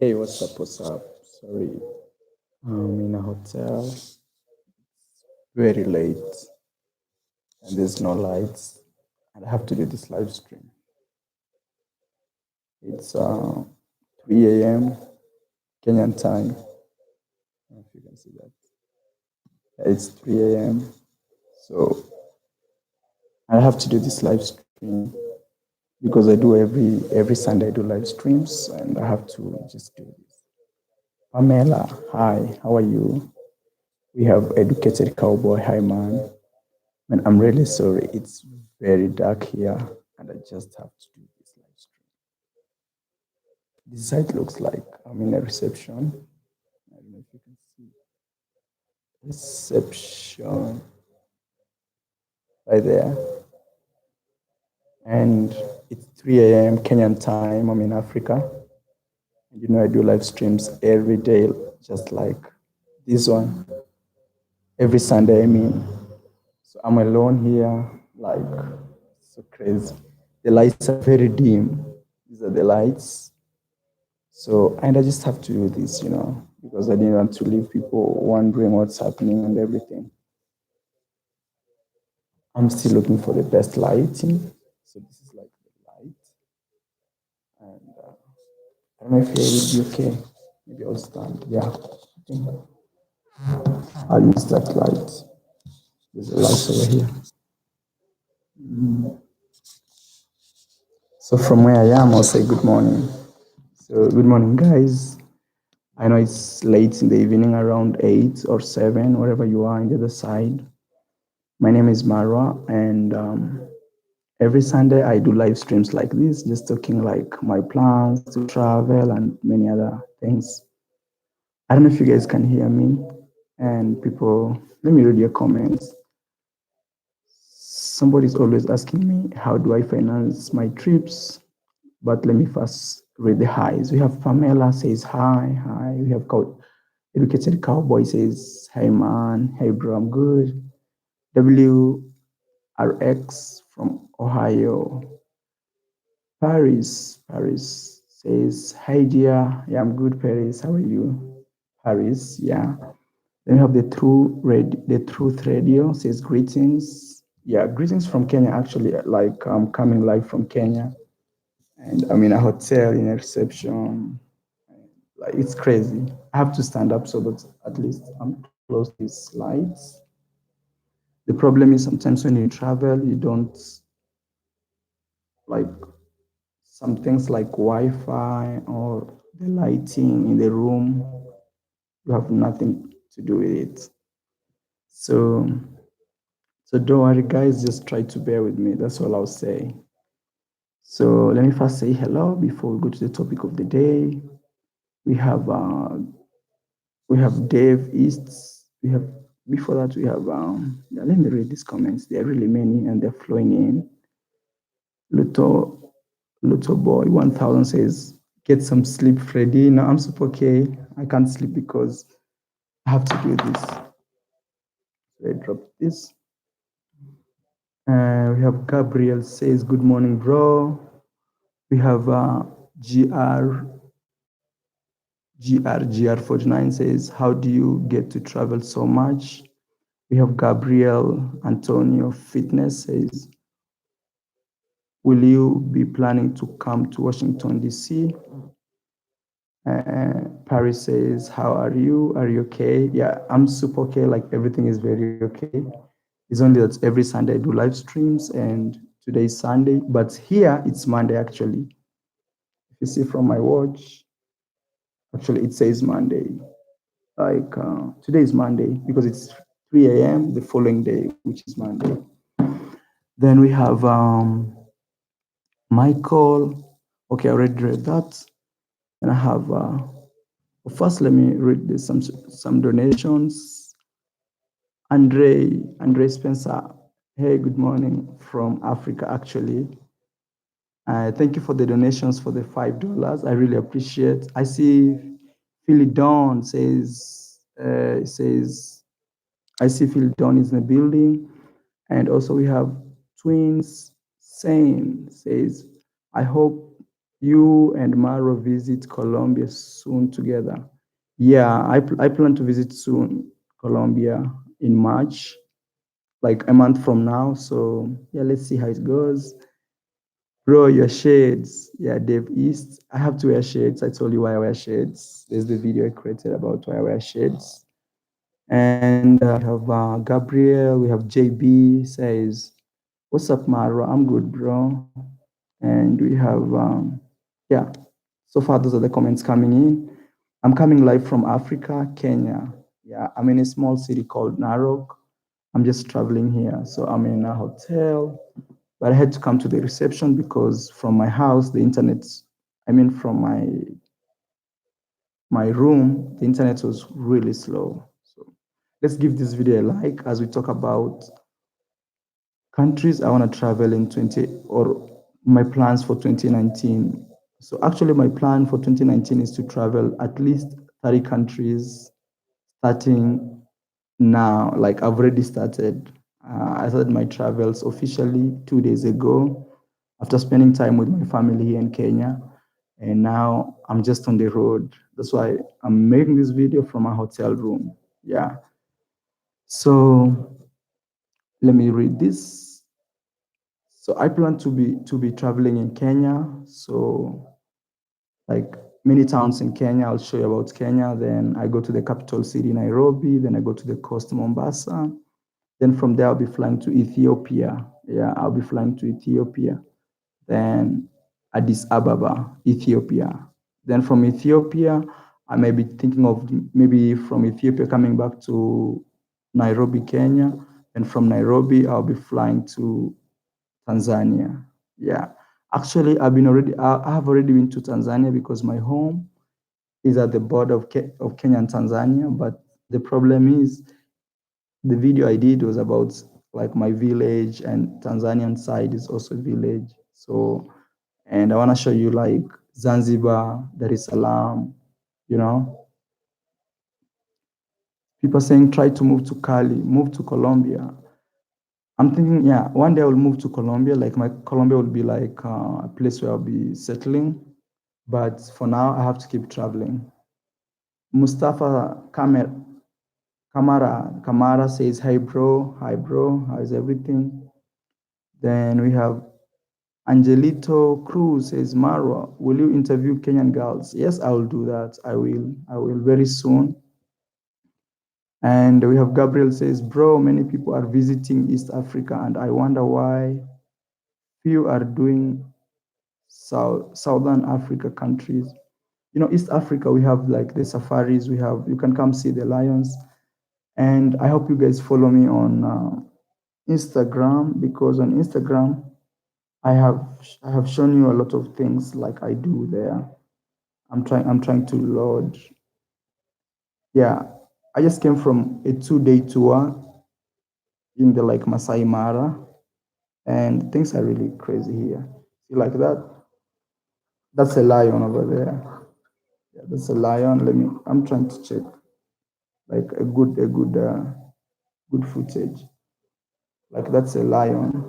Hey, what's up? What's up? Sorry, I'm in a hotel, very late, and there's no lights, and I have to do this live stream. It's 3 a.m. Kenyan time. I don't know if you can see that. Yeah, it's 3 a.m. So I have to do this live stream because I do every Sunday. I do live streams, and I have to just do this. Pamela, hi, how are you? We have educated cowboy. Hi, man. Man, I'm really sorry. It's very dark here, and I just have to do this live stream. This site looks like I'm in a reception. I don't know if you can see reception right there. And it's 3 a.m. Kenyan time. I'm in Africa. And you know, I do live streams every day, just like this one. Every Sunday, I mean. So I'm alone here, like, so crazy. The lights are very dim. These are the lights. So, and I just have to do this, because I didn't want to leave people wondering what's happening and everything. I'm still looking for the best lighting. So this is like the light. And I don't know if here will be okay. Maybe I'll stand. Yeah. I think I'll use that light. There's a light over here. So from where I am, I'll say good morning. So good morning, guys. I know it's late in the evening, around 8 or 7, wherever you are on the other side. My name is Marwa, and every Sunday I do live streams like this, just talking like my plans to travel and many other things. I don't know if you guys can hear me, and people, let me read your comments. Somebody's always asking me, how do I finance my trips? But let me first read the highs. We have Pamela says hi, hi. We have Educated Cowboy says, hey man, hey bro, I'm good. WRX from Ohio. Paris says, hey dear, yeah, I'm good, Paris. How are you? Paris, yeah. Then we have the Truth Radio says greetings. Yeah, greetings from Kenya. Actually, like I'm coming live from Kenya, and I'm in a hotel in a reception. Like it's crazy. I have to stand up so that at least I'm close to these lights. The problem is sometimes when you travel, you don't like some things like Wi-Fi or the lighting in the room. You have nothing to do with it. So, so don't worry, guys. Just try to bear with me. That's all I'll say. So let me first say hello before we go to the topic of the day. We have Dave East. We have before that we have yeah, let me read these comments. There are really many and they're flowing in. Luto Boy 1000 says, get some sleep, Freddy. No, I'm super okay. I can't sleep because I have to do this. So I dropped this. We have Gabriel says, good morning, bro. We have GR49 says, how do you get to travel so much? We have Gabriel Antonio Fitness says, will you be planning to come to Washington, D.C.? Paris says, how are you? Are you okay? Yeah, I'm super okay. Like everything is very okay. It's only that every Sunday I do live streams and today is Sunday, but here it's Monday actually. If you see from my watch, actually it says Monday. Like today is Monday because it's 3 a.m. the following day, which is Monday. Then we have Michael. Okay, I already read that. And I have, first, let me read some donations. Andre Spencer. Hey, good morning from Africa, actually. Thank you for the donations for the $5. I really appreciate. I see Philly Dawn says, I see Philly Dawn is in the building. And also we have Twins Sane says, I hope You and Maro visit Colombia soon together. Yeah, I plan to visit soon Colombia in March, like a month from now. So yeah, let's see how it goes. Bro, your shades. Yeah, Dave East. I have to wear shades. I told you why I wear shades. There's the video I created about why I wear shades. And we have Gabriel, we have JB says, "What's up, Maro? I'm good, bro." And we have, yeah, so far those are the comments coming in. I'm coming live from Africa, Kenya. Yeah, I'm in a small city called Narok. I'm just traveling here. So I'm in a hotel, but I had to come to the reception because from my house, the internet, I mean, from my room, the internet was really slow. So let's give this video a like as we talk about countries I want to travel in 20 or my plans for 2019. So actually my plan for 2019 is to travel at least 30 countries starting now. Like I've already started. I started my travels officially 2 days ago after spending time with my family here in Kenya. And now I'm just on the road. That's why I'm making this video from a hotel room. Yeah. So let me read this. So I plan to be traveling in Kenya. So like many towns in Kenya, I'll show you about Kenya. Then I go to the capital city, Nairobi. Then I go to the coast, Mombasa. Then from there, I'll be flying to Ethiopia. Yeah, I'll be flying to Ethiopia. Then Addis Ababa, Ethiopia. Then from Ethiopia, I may be thinking of maybe from Ethiopia coming back to Nairobi, Kenya. And from Nairobi, I'll be flying to Tanzania. Yeah. Actually, I have already been to Tanzania because my home is at the border of Kenya and Tanzania. But the problem is the video I did was about like my village, and Tanzanian side is also village. So, and I want to show you like Zanzibar, Dar es Salaam, you know, people saying try to move to Cali, move to Colombia. I'm thinking, yeah, one day I will move to Colombia. Like my Colombia will be like a place where I'll be settling. But for now, I have to keep traveling. Mustafa Kamara says, "Hey bro, hi bro, how's everything?" Then we have Angelito Cruz says, "Marwa, will you interview Kenyan girls?" Yes, I will do that. I will. I will very soon. And we have Gabriel says, "Bro, many people are visiting East Africa, and I wonder why few are doing Southern Africa countries. You know, East Africa, we have like the safaris, you can come see the lions. And I hope you guys follow me on Instagram, because on Instagram, I have shown you a lot of things like I do there. I'm trying to load. Yeah, I just came from a 2-day tour in the like Masai Mara, and things are really crazy here. See like that? That's a lion over there. Yeah, that's a lion. I'm trying to check like good footage. Like that's a lion.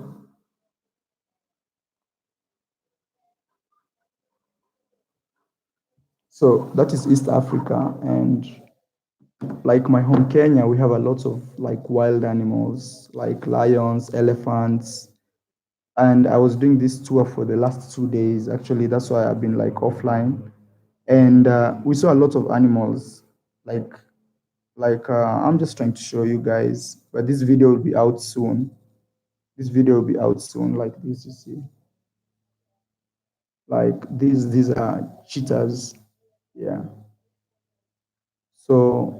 So that is East Africa, and like my home Kenya, we have a lot of like wild animals like lions, elephants. And I was doing this tour for the last 2 days. Actually, that's why I've been like offline. And we saw a lot of animals. Like I'm just trying to show you guys, but this video will be out soon. This video will be out soon, like this, you see. Like these are cheetahs. Yeah. So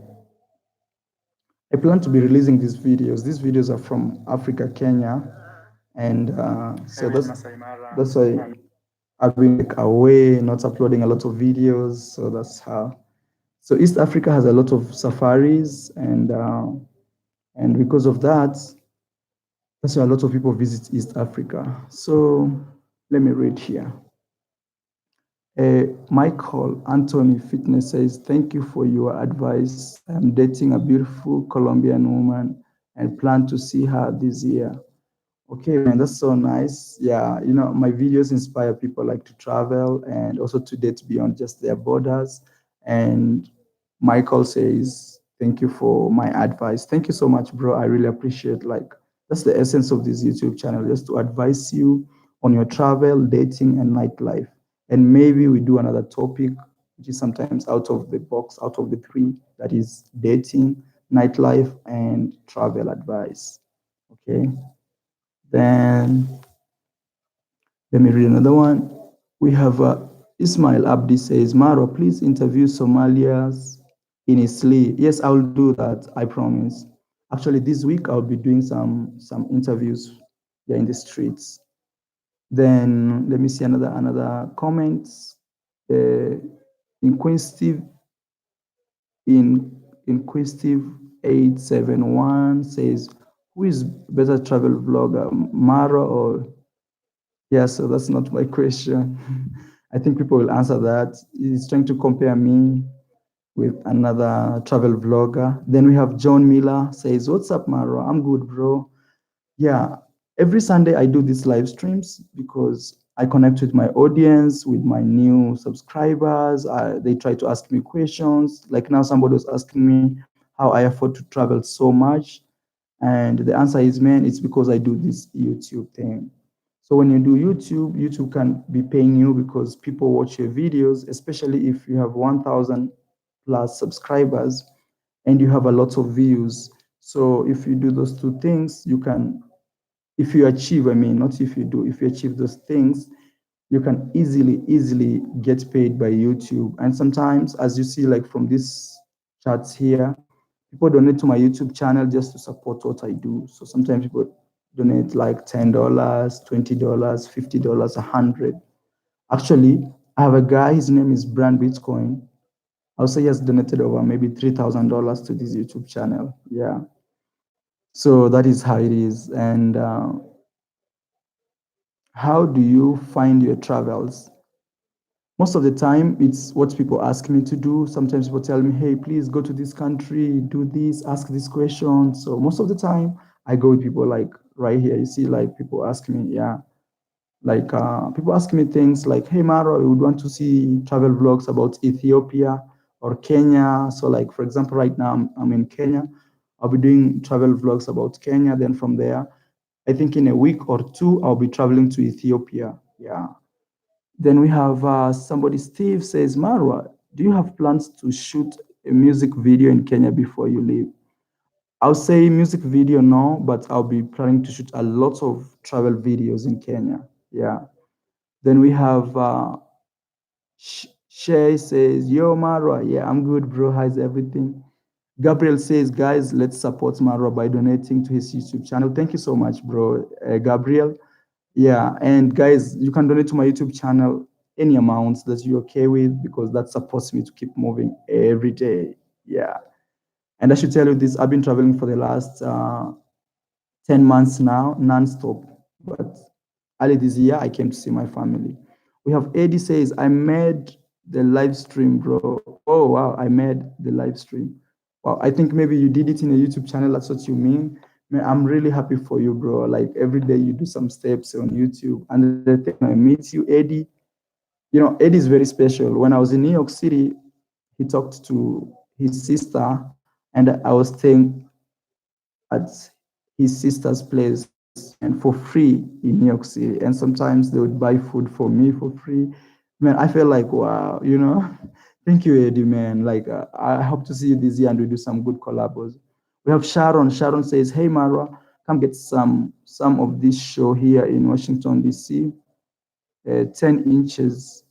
I plan to be releasing these videos. These videos are from Africa, Kenya, and so that's why I've been like away, not uploading a lot of videos. So that's how. So East Africa has a lot of safaris, and because of that, that's why a lot of people visit East Africa. So let me read here. Michael Anthony Fitness says, "Thank you for your advice. I'm dating a beautiful Colombian woman and plan to see her this year. Okay, man, that's so nice. Yeah, my videos inspire people like to travel and also to date beyond just their borders. And Michael says, "Thank you for my advice." Thank you so much, bro. I really appreciate, like, that's the essence of this YouTube channel, just to advise you on your travel, dating, and nightlife. And maybe we do another topic, which is sometimes out of the box, out of the three, that is dating, nightlife, and travel advice. Okay. Then let me read another one. We have Ismail Abdi says, Maro, please interview Somalians in Isli. Yes, I'll do that, I promise. Actually, this week I'll be doing some interviews here in the streets. Then let me see another comment. Uh, inquisitive inquisitive 871 says, who is better travel vlogger, Maro or? Yeah, so that's not my question. I think people will answer that. He's trying to compare me with another travel vlogger. Then we have John Miller says, what's up, Maro? I'm good, bro. Yeah, every Sunday I do these live streams because I connect with my audience, with my new subscribers. They try to ask me questions. Like now, somebody was asking me how I afford to travel so much. And the answer is, man, it's because I do this YouTube thing. So when you do YouTube, YouTube can be paying you because people watch your videos, especially if you have 1,000 plus subscribers and you have a lot of views. So if you do those two things, you can, if you achieve, I mean, not if you do, if you achieve those things, you can easily get paid by YouTube. And sometimes, as you see, like from these charts here, people donate to my YouTube channel just to support what I do. So sometimes people donate like $10, $20, $50, 100. Actually, I have a guy, his name is Brand Bitcoin. I'll say he has donated over maybe $3,000 to this YouTube channel. Yeah. So that is how it is. And how do you find your travels? Most of the time, it's what people ask me to do. Sometimes people tell me, hey, please go to this country, do this, ask this question. So most of the time, I go with people like right here. You see, like people ask me, yeah, like people ask me things like, hey, Maro, we would want to see travel vlogs about Ethiopia or Kenya. So, like, for example, right now I'm in Kenya. I'll be doing travel vlogs about Kenya. Then from there, I think in a week or two, I'll be traveling to Ethiopia. Yeah. Then we have somebody, Steve says, Marwa, do you have plans to shoot a music video in Kenya before you leave? I'll say music video, no, but I'll be planning to shoot a lot of travel videos in Kenya. Yeah. Then we have Shay says, yo, Marwa, yeah, I'm good, bro. How's everything? Gabriel says, guys, let's support Marwa by donating to his YouTube channel. Thank you so much, bro, Gabriel. Yeah, and guys, you can donate to my YouTube channel any amounts that you're okay with because that supports me to keep moving every day. Yeah, and I should tell you this: I've been traveling for the last 10 months now, non-stop. But early this year, I came to see my family. We have Eddie says, I made the live stream, bro. Oh wow, I made the live stream. Well, I think maybe you did it in a YouTube channel. That's what you mean. Man, I'm really happy for you, bro. Like every day you do some steps on YouTube. And the thing I meet you, Eddie, Eddie is very special. When I was in New York City, he talked to his sister, and I was staying at his sister's place and for free in New York City. And sometimes they would buy food for me for free. Man, I feel like, wow. Thank you, Eddie, man. Like, I hope to see you this year and we do some good collabos. We have Sharon. Sharon says, hey, Mara, come get some of this show here in Washington, D.C. 10 inches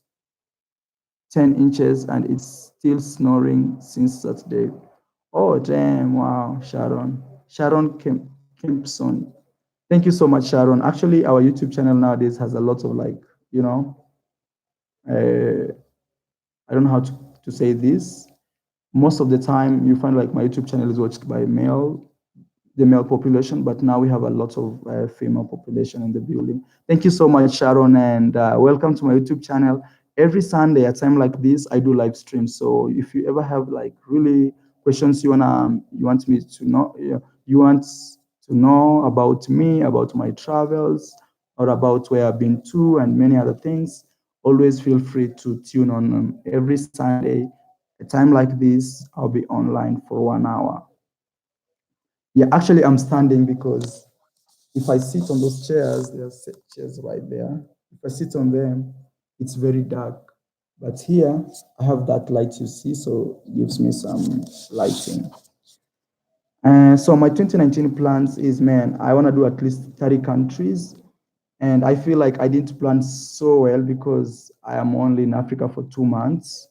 10 inches and it's still snoring since Saturday. Oh, damn. Wow, Sharon. Sharon Kempson. Thank you so much, Sharon. Actually, our YouTube channel nowadays has a lot of like, you know, uh, I don't know how to say this. Most of the time, you find like my YouTube channel is watched by the male population, but now we have a lot of female population in the building. Thank you so much, Sharon, and welcome to my YouTube channel. Every Sunday at time like this, I do live streams. So if you ever have like really questions you want me to know, you want to know about me, about my travels, or about where I've been to, and many other things, always feel free to tune on every Sunday. A time like this, I'll be online for 1 hour. Yeah, actually, I'm standing because if I sit on those chairs, there's chairs right there. If I sit on them, it's very dark. But here, I have that light you see, so it gives me some lighting. And so my 2019 plans is, man, I want to do at least 30 countries. And I feel like I didn't plan so well because I am only in Africa for 2 months.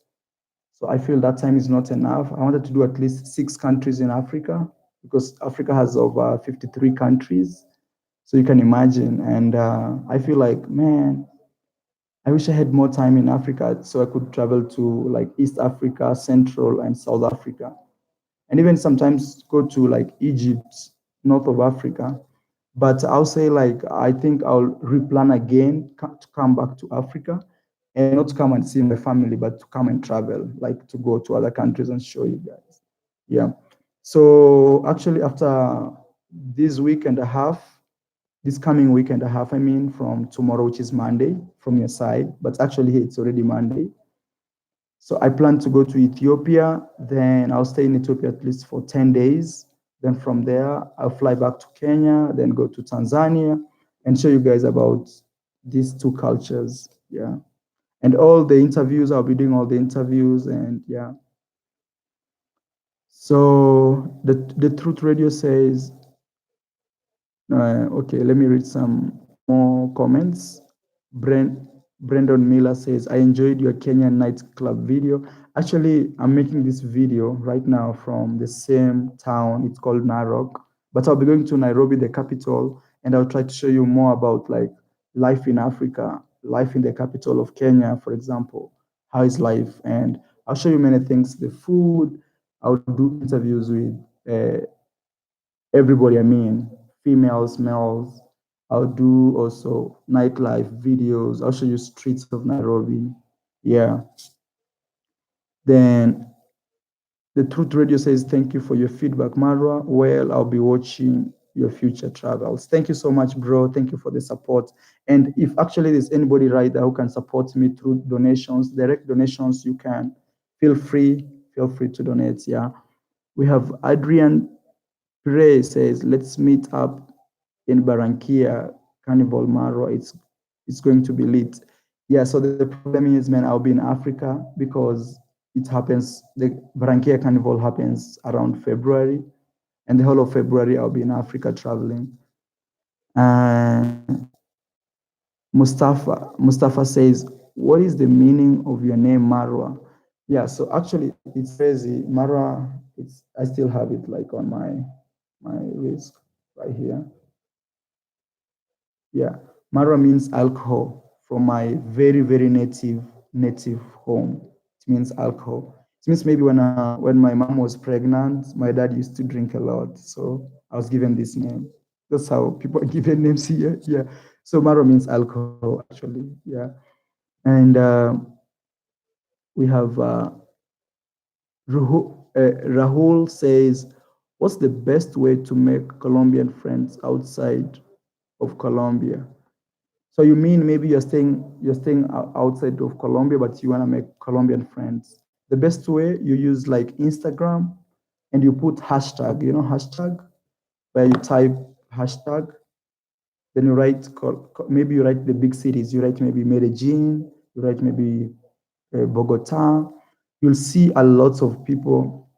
So I feel that time is not enough. I wanted to do at least 6 countries in Africa because Africa has over 53 countries. So you can imagine. And I feel like, man, I wish I had more time in Africa so I could travel to like East Africa, Central, and South Africa, and even sometimes go to like Egypt, north of Africa. But I'll say like I think I'll replan again to come back to Africa and not to come and see my family, but to come and travel, like to go to other countries and show you guys. Yeah. So actually, after this week and a half, this coming week and a half, I mean, from tomorrow, which is Monday, from your side, but actually it's already Monday. So I plan to go to Ethiopia, then I'll stay in Ethiopia at least for 10 days. Then from there, I'll fly back to Kenya, then go to Tanzania and show you guys about these two cultures. Yeah. And all the interviews, I'll be doing all the interviews and yeah. So the Truth Radio says, okay, let me read some more comments. Brandon Miller says, I enjoyed your Kenyan nightclub video. Actually, I'm making this video right now from the same town. It's called Narok. But I'll be going to Nairobi, the capital, and I'll try to show you more about like life in Africa, life in the capital of Kenya, for example. How is life? And I'll show you many things, the food. I'll do interviews with everybody, I mean, females, males. I'll do also nightlife videos. I'll show you streets of Nairobi. Yeah. Then the Truth Radio says, thank you for your feedback, Marwa. Well, I'll be watching your future travels. Thank you so much, bro. Thank you for the support. And if actually there's anybody right there who can support me through donations, direct donations, you can feel free to donate. Yeah. We have Adrian Pire says, let's meet up in Barranquilla, Carnival Maro. It's going to be lit. Yeah, so the problem is, man, I'll be in Africa because it happens, the Barranquilla Carnival happens around February, and the whole of February I'll be in Africa traveling. Mustafa says, what is the meaning of your name, Marwa? Yeah, so actually it's crazy. Marwa, I still have it like on my wrist right here. Yeah, Marwa means alcohol from my very, very native home. It means alcohol. It means maybe when my mom was pregnant, my dad used to drink a lot. So I was given this name. That's how people are given names here. Yeah. So Marwa means alcohol, actually. Yeah. And we have Rahul says, what's the best way to make Colombian friends outside of Colombia? So you mean maybe you're staying outside of Colombia, but you want to make Colombian friends. The best way, you use like Instagram and you put hashtag, hashtag, where you type hashtag, then you write, maybe you write the big cities, you write maybe Medellin, you write maybe Bogota. You'll see a lot of people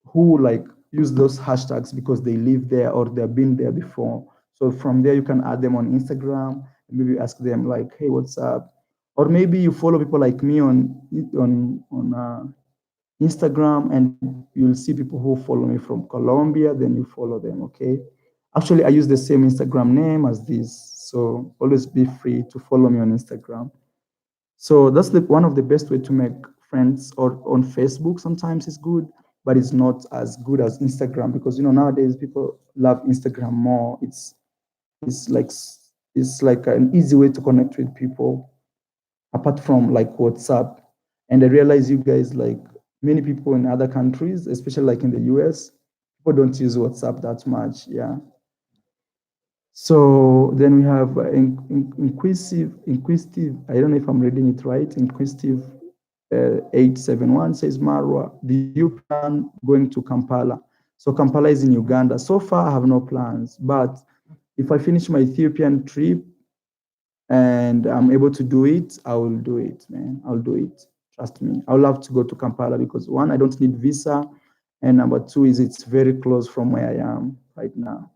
who like use those hashtags because they live there or they've been there before. So from there, you can add them on Instagram and maybe ask them like, "Hey, what's up?" Or maybe you follow people like me on Instagram, and you'll see people who follow me from Colombia. Then you follow them. Okay. Actually, I use the same Instagram name as this, so always be free to follow me on Instagram. So that's one of the best way to make friends, or on Facebook sometimes it's good, but it's not as good as Instagram because nowadays people love Instagram more. It's like it's like an easy way to connect with people apart from like WhatsApp. And I realize you guys, like many people in other countries, especially like in the US, people don't use WhatsApp that much. Yeah. So then we have inquisitive. I don't know if I'm reading it right. Inquisitive 871 says, Marwa, do you plan going to Kampala? So Kampala is in Uganda. So far, I have no plans. But if I finish my Ethiopian trip and I'm able to do it, I will do it, man. I'll do it. Trust me. I would love to go to Kampala because one, I don't need visa. And number two is it's very close from where I am right now.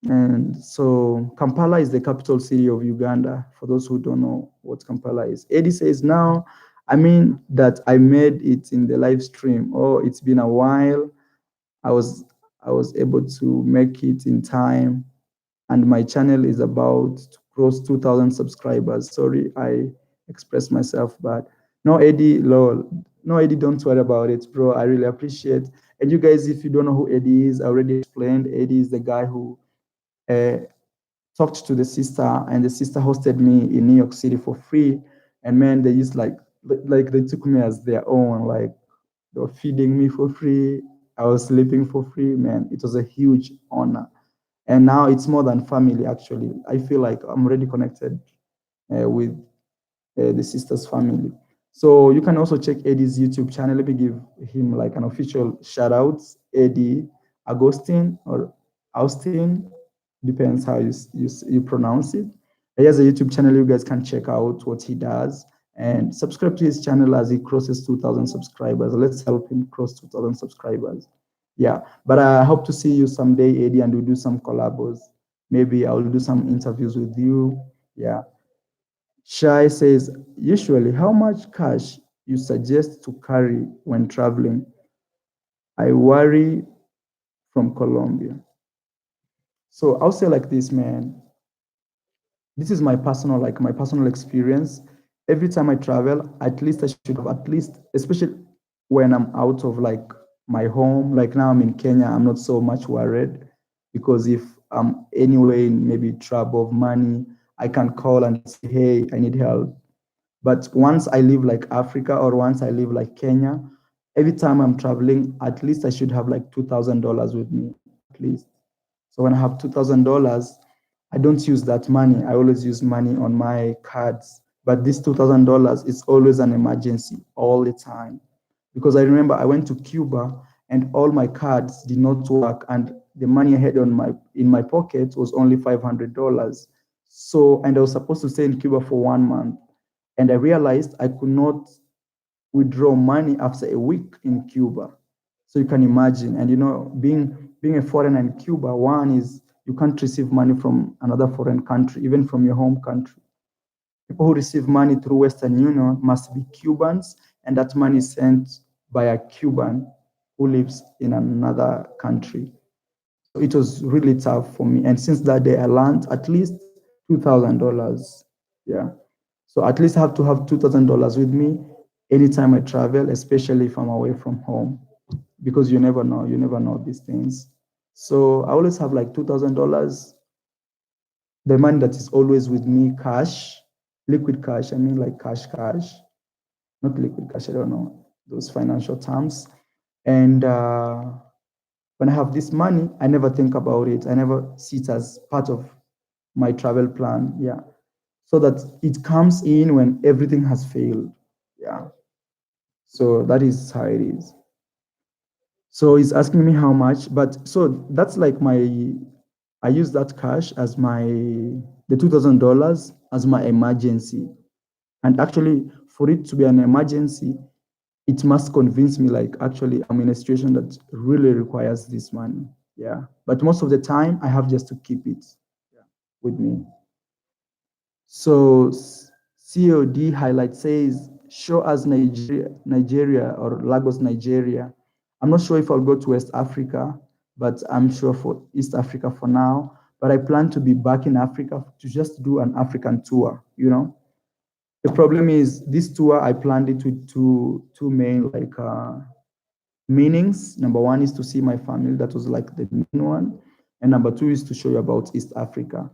And so Kampala is the capital city of Uganda. For those who don't know what Kampala is, Eddie says now, I mean that I made it in the live stream. Oh, it's been a while. I was I was able to make it in time, and my channel is about to cross 2,000 subscribers. Sorry, I expressed myself bad. No, Eddie, lol. No, Eddie, don't worry about it, bro. I really appreciate. And you guys, if you don't know who Eddie is, I already explained. Eddie is the guy who uh, talked to the sister, and the sister hosted me in New York City for free. And man, they used like they took me as their own. Like they were feeding me for free. I was sleeping for free. Man, it was a huge honor. And now it's more than family. Actually, I feel like I'm already connected with the sister's family. So you can also check Eddie's YouTube channel. Let me give him like an official shout out, Eddie Agustin or Austin, depends how you pronounce it. He has a YouTube channel. You guys can check out what he does and subscribe to his channel as he crosses 2,000 subscribers. Let's help him cross 2,000 subscribers. Yeah, but I hope to see you someday, Eddie, and we'll do some collabos. Maybe I'll do some interviews with you. Yeah. Shai says, usually, how much cash you suggest to carry when traveling? I worry from Colombia. So I'll say like this, man. This is my personal, like my personal experience. Every time I travel, at least I should have at least, especially when I'm out of like my home. Like now I'm in Kenya, I'm not so much worried because if I'm anywhere in maybe trouble of money, I can call and say, hey, I need help. But once I leave like Africa or once I leave like Kenya, every time I'm traveling, at least I should have like $2,000 with me, at least. So when I have $2,000, I don't use that money. I always use money on my cards. But this $2,000 is always an emergency all the time. Because I remember I went to Cuba and all my cards did not work, and the money I had in my pocket was only $500. So, and I was supposed to stay in Cuba for 1 month. And I realized I could not withdraw money after a week in Cuba. So you can imagine. And you know, being a foreigner in Cuba, one is you can't receive money from another foreign country, even from your home country. People who receive money through Western Union must be Cubans, and that money is sent by a Cuban who lives in another country. So it was really tough for me. And since that day, I learned at least $2,000. Yeah. So at least I have to have $2,000 with me anytime I travel, especially if I'm away from home, because you never know these things. So I always have like $2,000, the money that is always with me, cash, liquid cash. I mean like cash, not liquid cash. I don't know those financial terms. And when I have this money, I never think about it. I never see it as part of my travel plan. Yeah. So that it comes in when everything has failed. Yeah. So that is how it is. So he's asking me how much, but so that's like I use that cash as the $2,000 as my emergency. And actually, for it to be an emergency, it must convince me like actually I'm in a situation that really requires this money. Yeah. But most of the time, I have just to keep it with me. So COD highlight says, show us Nigeria or Lagos, Nigeria. I'm not sure if I'll go to West Africa, but I'm sure for East Africa for now. But I plan to be back in Africa to just do an African tour, you know. The problem is this tour, I planned it with two main like meanings. Number one is to see my family. That was like the main one. And number two is to show you about East Africa.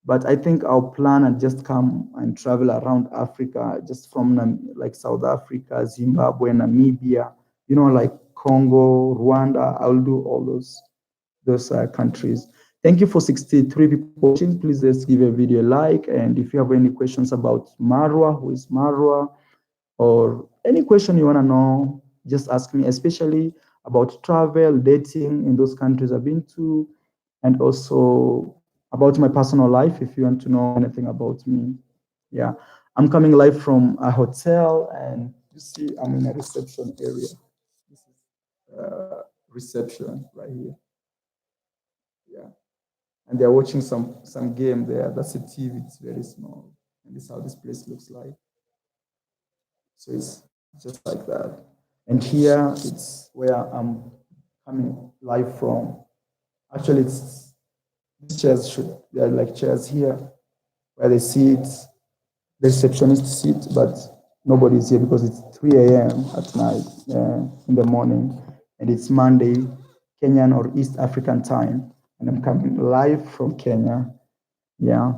But I think I'll plan and just come and travel around Africa, just from like South Africa, Zimbabwe, Namibia, you know, like Congo, Rwanda. I'll do all those countries. Thank you for 63 people watching. Please let's give a video a like. And if you have any questions about Marwa, who is Marwa, or any question you want to know, just ask me, especially about travel, dating in those countries I've been to, and also about my personal life if you want to know anything about me. Yeah, I'm coming live from a hotel, and you see I'm in a reception area. This is reception right here. Yeah, and they're watching some game there. That's a TV. It's very small, and this is how this place looks like. So it's just like that. And here it's where I'm coming live from. Actually, it's these chairs should they're like chairs here where they sit, the receptionist sit, but nobody's here because it's 3 a.m. at night, in the morning, and it's Monday, Kenyan or East African time, and I'm coming live from Kenya. Yeah.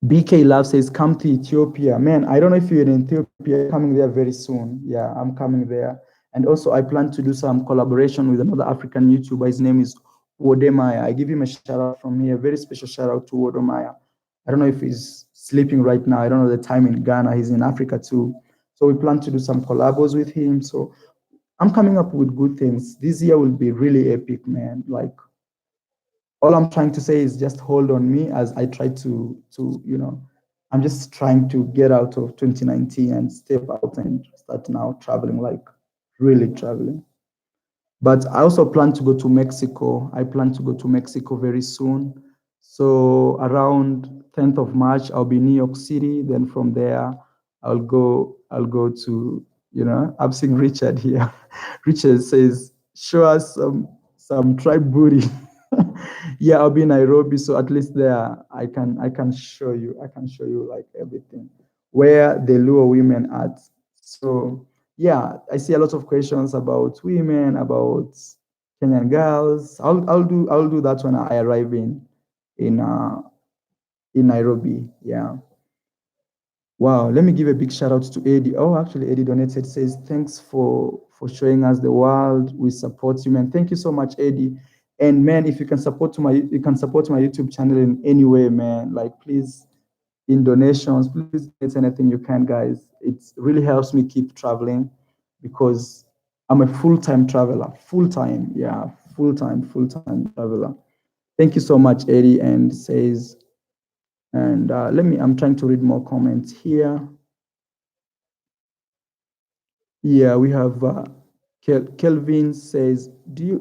BK Love says, come to Ethiopia. Man, I don't know if you're in Ethiopia, I'm coming there very soon. Yeah, I'm coming there. And also, I plan to do some collaboration with another African YouTuber. His name is Wodemaya. I give him a shout out from here. Very special shout out to Wodemaya. I don't know if he's sleeping right now. I don't know the time in Ghana. He's in Africa too. So we plan to do some collabos with him. So I'm coming up with good things. This year will be really epic, man. Like, all I'm trying to say is just hold on me as I try to I'm just trying to get out of 2019 and step out and start now traveling, like really traveling. But I also plan to go to Mexico. I plan to go to Mexico very soon. So around 10th of March, I'll be in New York City. Then from there, I'll go to, I'm seeing Richard here. Richard says, show us some tribe booty. Yeah, I'll be in Nairobi. So at least there I can show you like everything where the Luo women at. So yeah, I see a lot of questions about women, about Kenyan girls. I'll do that when I arrive in uh in Nairobi. Yeah. Wow. Let me give a big shout out to Eddie. Oh, actually, Eddie donated, says thanks for showing us the world. We support you, man. Thank you so much, Eddie. And man, if you can support my YouTube channel in any way, man. Like please, in donations, please donate anything you can, guys. It really helps me keep traveling because I'm a full-time traveler. Full-time, yeah, full-time traveler. Thank you so much, Eddie. And says, and I'm trying to read more comments here. Yeah, we have Kelvin says, do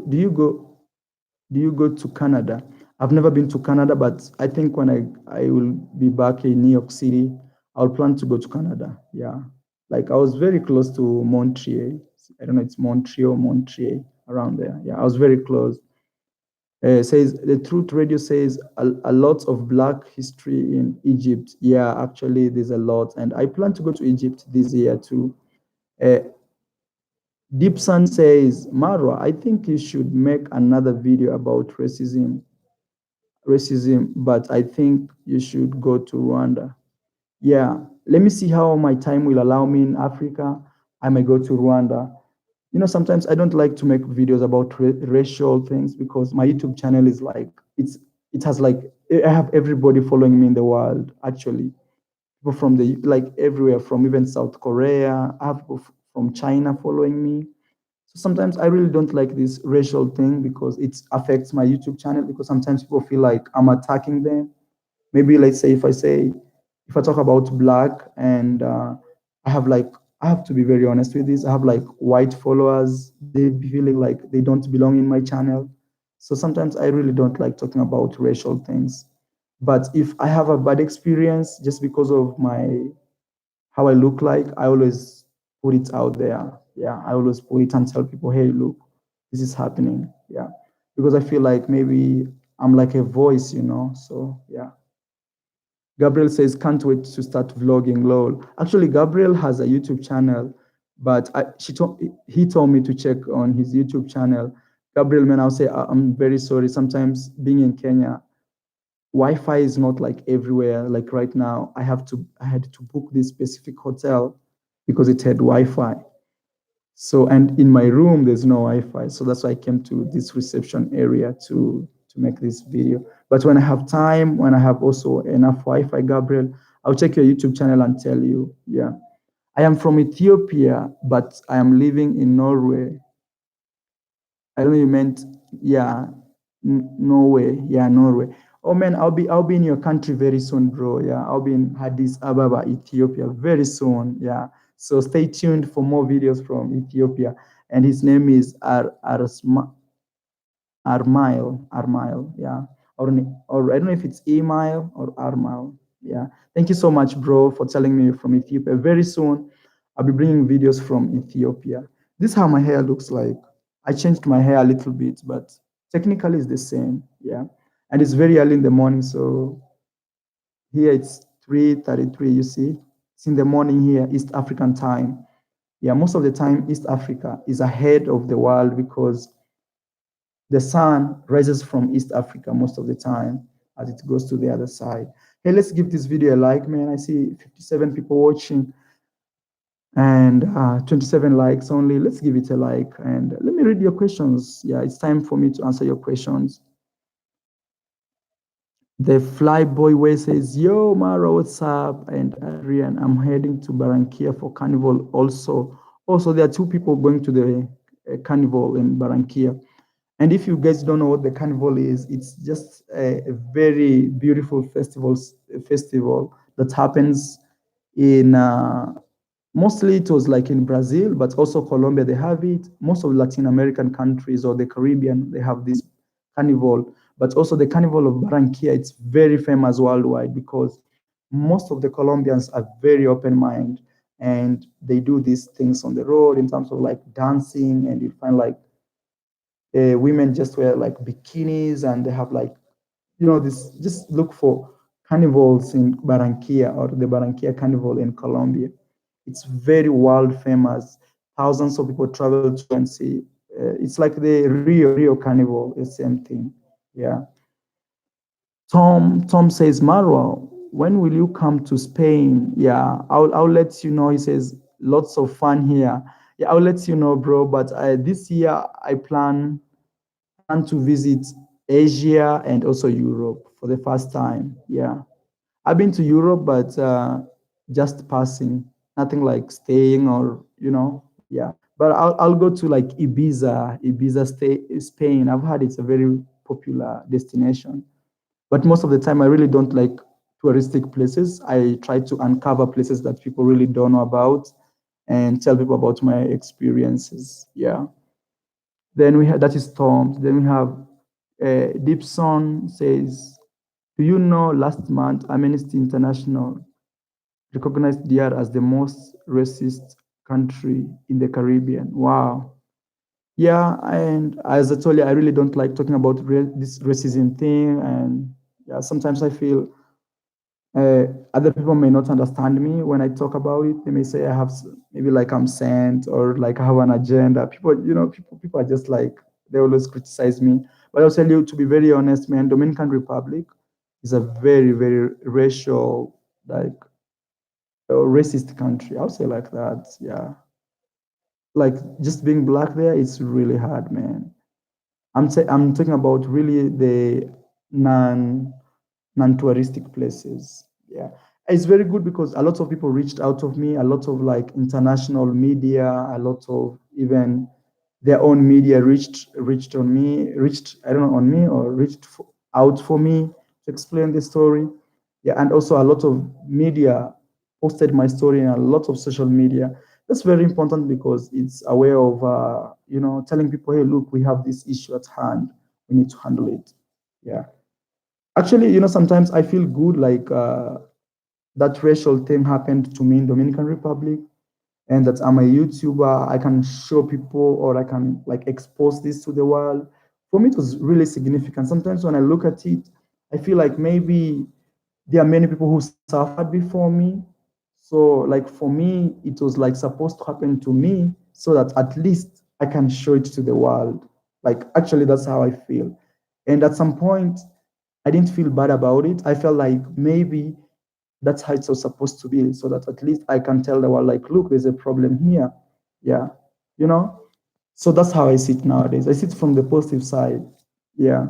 you go to Canada? I've never been to Canada, but I think when I will be back in New York City, I'll plan to go to Canada. Yeah. Like I was very close to Montreal. I don't know, it's Montreal, around there. Yeah, I was very close. Says the Truth Radio says a lot of Black history in Egypt. Yeah, actually, there's a lot, and I plan to go to Egypt this year too. Uh, Deep Sun says, Marwa, I think you should make another video about racism, but I think you should go to Rwanda. Yeah, let me see how my time will allow me in Africa. I may go to Rwanda. Sometimes I don't like to make videos about racial things because my YouTube channel is like, it has like, I have everybody following me in the world, actually. People from like everywhere, from even South Korea. I have people from China following me. So sometimes I really don't like this racial thing because it affects my YouTube channel because sometimes people feel like I'm attacking them. Maybe let's say if I talk about black and I have to be very honest with this. I have like white followers. They be feeling like they don't belong in my channel. So sometimes I really don't like talking about racial things. But if I have a bad experience just because of my how I look like, I always put it out there. Yeah, I always put it and tell people, hey, look, this is happening. Yeah, because I feel like maybe I'm like a voice. So yeah. Gabriel says, can't wait to start vlogging, lol. Actually, Gabriel has a YouTube channel, but he told me to check on his YouTube channel. Gabriel, man, I'll say, I'm very sorry. Sometimes being in Kenya, Wi-Fi is not like everywhere. Like right now, I had to book this specific hotel because it had Wi-Fi. So, and in my room, there's no Wi-Fi. So that's why I came to this reception area to to make this video. But when I have time, when I have also enough Wi-Fi, Gabriel, I'll check your YouTube channel and tell you. Yeah, I am from Ethiopia, but I am living in Norway. I don't know you meant, yeah, Norway. Yeah, Norway. Oh man, I'll be in your country very soon, bro. Yeah, I'll be in Addis Ababa, Ethiopia, very soon. Yeah. So stay tuned for more videos from Ethiopia. And his name is Armile, yeah. Or I don't know if it's Email or Armile. Yeah. Thank you so much, bro, for telling me you're from Ethiopia. Very soon, I'll be bringing videos from Ethiopia. This is how my hair looks like. I changed my hair a little bit, but technically it's the same. Yeah. And it's very early in the morning, so here it's 3:33, you see. It's in the morning here, East African time. Yeah, most of the time, East Africa is ahead of the world because the sun rises from East Africa most of the time as it goes to the other side. Hey, let's give this video a like, man. I see 57 people watching and 27 likes only. Let's give it a like and let me read your questions. Yeah, it's time for me to answer your questions. The Flyboy Way says, Yo, Mara, what's up? And Adrian, I'm heading to Barranquilla for Carnival also. Also, there are two people going to the Carnival in Barranquilla. And if you guys don't know what the Carnival is, it's just a very beautiful festival that happens in mostly it was like in Brazil, but also Colombia, they have it. Most of Latin American countries or the Caribbean, they have this carnival. But also the Carnival of Barranquilla, it's very famous worldwide because most of the Colombians are very open minded and they do these things on the road in terms of like dancing, and you find like women just wear like bikinis and they have like, this, just look for carnivals in Barranquilla or the Barranquilla Carnival in Colombia. It's very world famous. Thousands of people travel to and see. It's like the Rio Carnival, the same thing. Yeah. Tom says, Marwa, when will you come to Spain? Yeah, I'll let you know. He says, lots of fun here. Yeah, I'll let you know, bro. But this year I plan to visit Asia and also Europe for the first time. Yeah, I've been to Europe, but just passing, nothing like staying or Yeah, but I'll go to like Ibiza, Spain. I've heard it's a very popular destination, but most of the time I really don't like touristic places. I try to uncover places that people really don't know about and tell people about my experiences. Yeah. Then we have, that is Tom. Then we have Dipson says, do you know last month Amnesty International recognized DR as the most racist country in the Caribbean? Wow. Yeah, and as I told you, I really don't like talking about this racism thing. And yeah, sometimes I feel other people may not understand me when I talk about it. They may say I have maybe like I'm sent or like I have an agenda. People are just like they always criticize me. But I'll tell you, to be very honest, man, Dominican Republic is a very very racial, like a racist country. I'll say like that. Yeah, like just being black there, it's really hard, man. I'm talking about really the non non-touristic places. Yeah, it's very good because a lot of people reached out of me. A lot of like international media, a lot of even their own media reached on me, reached I don't know on me or out for me to explain the story. Yeah, and also a lot of media posted my story in a lot of social media. That's very important because it's a way of telling people, hey, look, we have this issue at hand. We need to handle it. Yeah. Actually, sometimes I feel good like that racial thing happened to me in Dominican Republic, and that I'm a YouTuber. I can show people or I can like expose this to the world. For me, it was really significant. Sometimes when I look at it, I feel like maybe there are many people who suffered before me. So like for me, it was like supposed to happen to me so that at least I can show it to the world. Like actually, that's how I feel. And at some point, I didn't feel bad about it. I felt like maybe that's how it was supposed to be, so that at least I can tell the world, like, look, there's a problem here. Yeah, you know. So that's how I see it nowadays. I see it from the positive side. Yeah.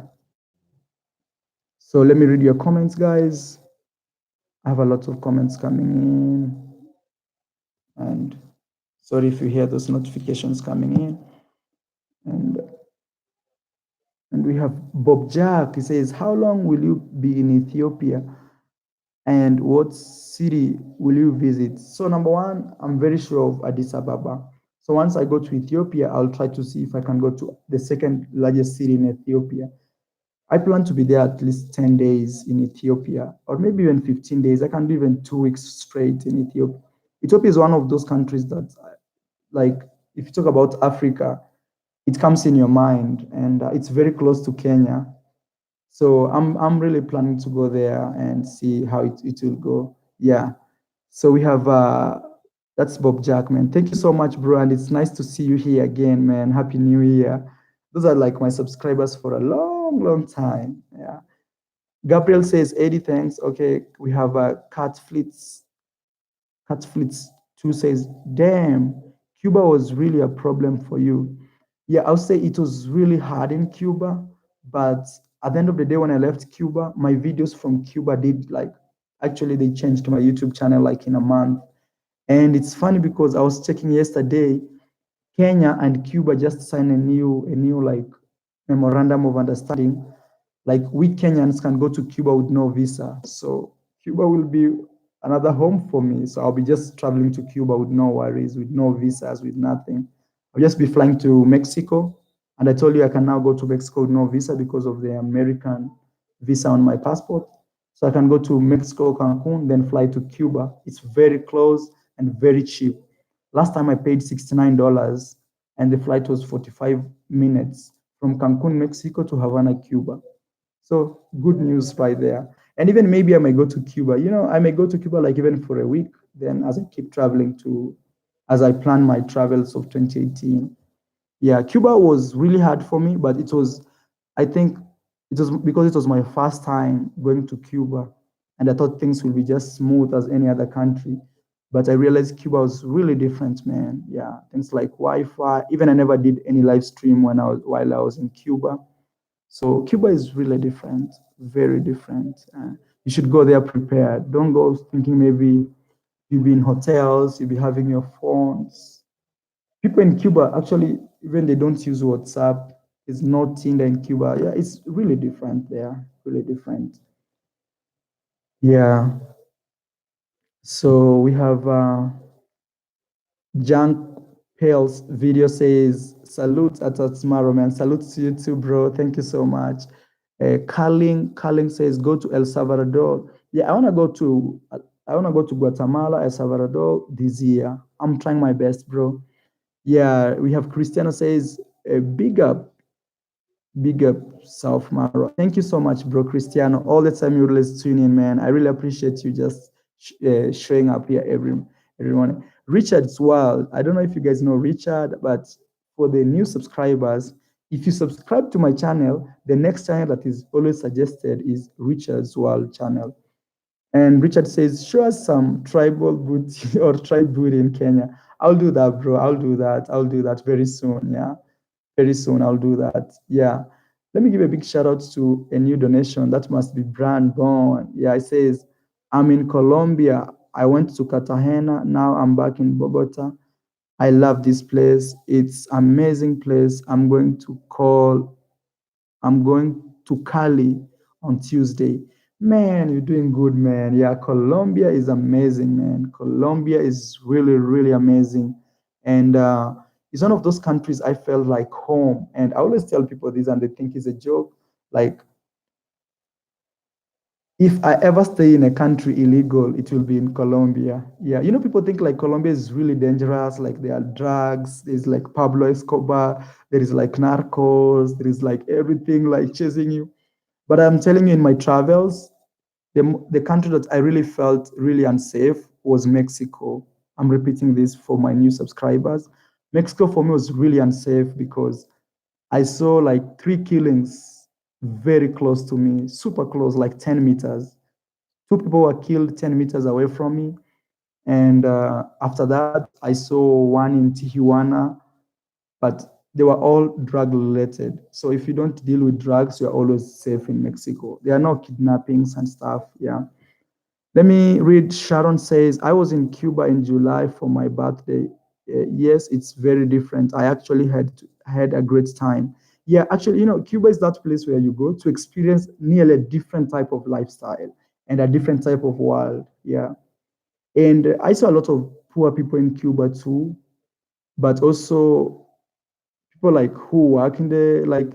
So let me read your comments, guys. I have a lot of comments coming in, and sorry if you hear those notifications coming in. And we have Bob Jack. He says, "How long will you be in Ethiopia, and what city will you visit?" So number one, I'm very sure of Addis Ababa. So once I go to Ethiopia, I'll try to see if I can go to the second largest city in Ethiopia. I plan to be there at least 10 days in Ethiopia, or maybe even 15 days. I can do even 2 weeks straight in Ethiopia. Ethiopia is one of those countries that, like, if you talk about Africa, it comes in your mind, and it's very close to Kenya. So I'm really planning to go there and see how it will go. Yeah. So we have that's Bob Jackman. Thank you so much, bro, and it's nice to see you here again, man. Happy New Year. Those are like my subscribers for a long, long time. Yeah. Gabriel says 80 thanks. Okay, we have Cat Fleets 2 says, damn, Cuba was really a problem for you. Yeah, I'll say it was really hard in Cuba, but at the end of the day, when I left Cuba, my videos from Cuba did like, actually, they changed my YouTube channel like in a month. And it's funny because I was checking yesterday, Kenya and Cuba just signed a new like memorandum of understanding. Like we Kenyans can go to Cuba with no visa. So Cuba will be another home for me. So I'll be just traveling to Cuba with no worries, with no visas, with nothing. I'll just be flying to Mexico. And I told you I can now go to Mexico with no visa because of the American visa on my passport. So I can go to Mexico, Cancun, then fly to Cuba. It's very close and very cheap. Last time I paid $69 and the flight was 45 minutes from Cancun, Mexico to Havana, Cuba. So good news right there. And even maybe I may go to Cuba. I may go to Cuba like even for a week. Then as I keep traveling as I plan my travels of 2018. Yeah, Cuba was really hard for me, but I think it was because it was my first time going to Cuba. And I thought things would be just smooth as any other country. But I realized Cuba was really different, man. Yeah, things like Wi-Fi. Even I never did any live stream while I was in Cuba. So Cuba is really different, very different. You should go there prepared. Don't go thinking maybe you'll be in hotels, you'll be having your phones. People in Cuba, actually, even they don't use WhatsApp. It's not Tinder in Cuba. Yeah, it's really different there, really different. Yeah. So we have Junk Pales video says, salute at tomorrow, man. Salute to you too, bro. Thank you so much. Carling says, go to El Salvador. Yeah, I wanna go to Guatemala, El Salvador this year. I'm trying my best, bro. Yeah, we have Cristiano says, big up South Mara. Thank you so much, bro, Cristiano. All the time you always tune in, man. I really appreciate you just showing up here every morning. Richard's Wild. I don't know if you guys know Richard, but for the new subscribers, if you subscribe to my channel, the next channel that is always suggested is Richard's Wild channel. And Richard says, show us some tribal booty or tribe booty in Kenya. I'll do that, bro. I'll do that very soon. Yeah. Very soon I'll do that. Yeah. Let me give a big shout out to a new donation. That must be Brand Born. Yeah, it says, I'm in Colombia. I went to Cartagena. Now I'm back in Bogota. I love this place. It's amazing place. I'm going to Cali on Tuesday. Man, you're doing good, man. Yeah, Colombia is amazing, man. Colombia is really, really amazing. And it's one of those countries I felt like home. And I always tell people this and they think it's a joke. Like, if I ever stay in a country illegal, it will be in Colombia. Yeah, people think like Colombia is really dangerous, like there are drugs, there's like Pablo Escobar, there is like narcos, there is like everything like chasing you. But I'm telling you, in my travels, the country that I really felt really unsafe was Mexico. I'm repeating this for my new subscribers. Mexico for me was really unsafe because I saw like 3 killings very close to me, super close, like 10 meters. 2 people were killed 10 meters away from me. And after that, I saw one in Tijuana, but they were all drug related. So if you don't deal with drugs, you're always safe in Mexico. There are no kidnappings and stuff. Yeah. Let me read. Sharon says, I was in Cuba in July for my birthday. Yes, it's very different. I actually had a great time. Yeah, actually, Cuba is that place where you go to experience nearly a different type of lifestyle and a different type of world. Yeah. And I saw a lot of poor people in Cuba too, but also people like who work in the like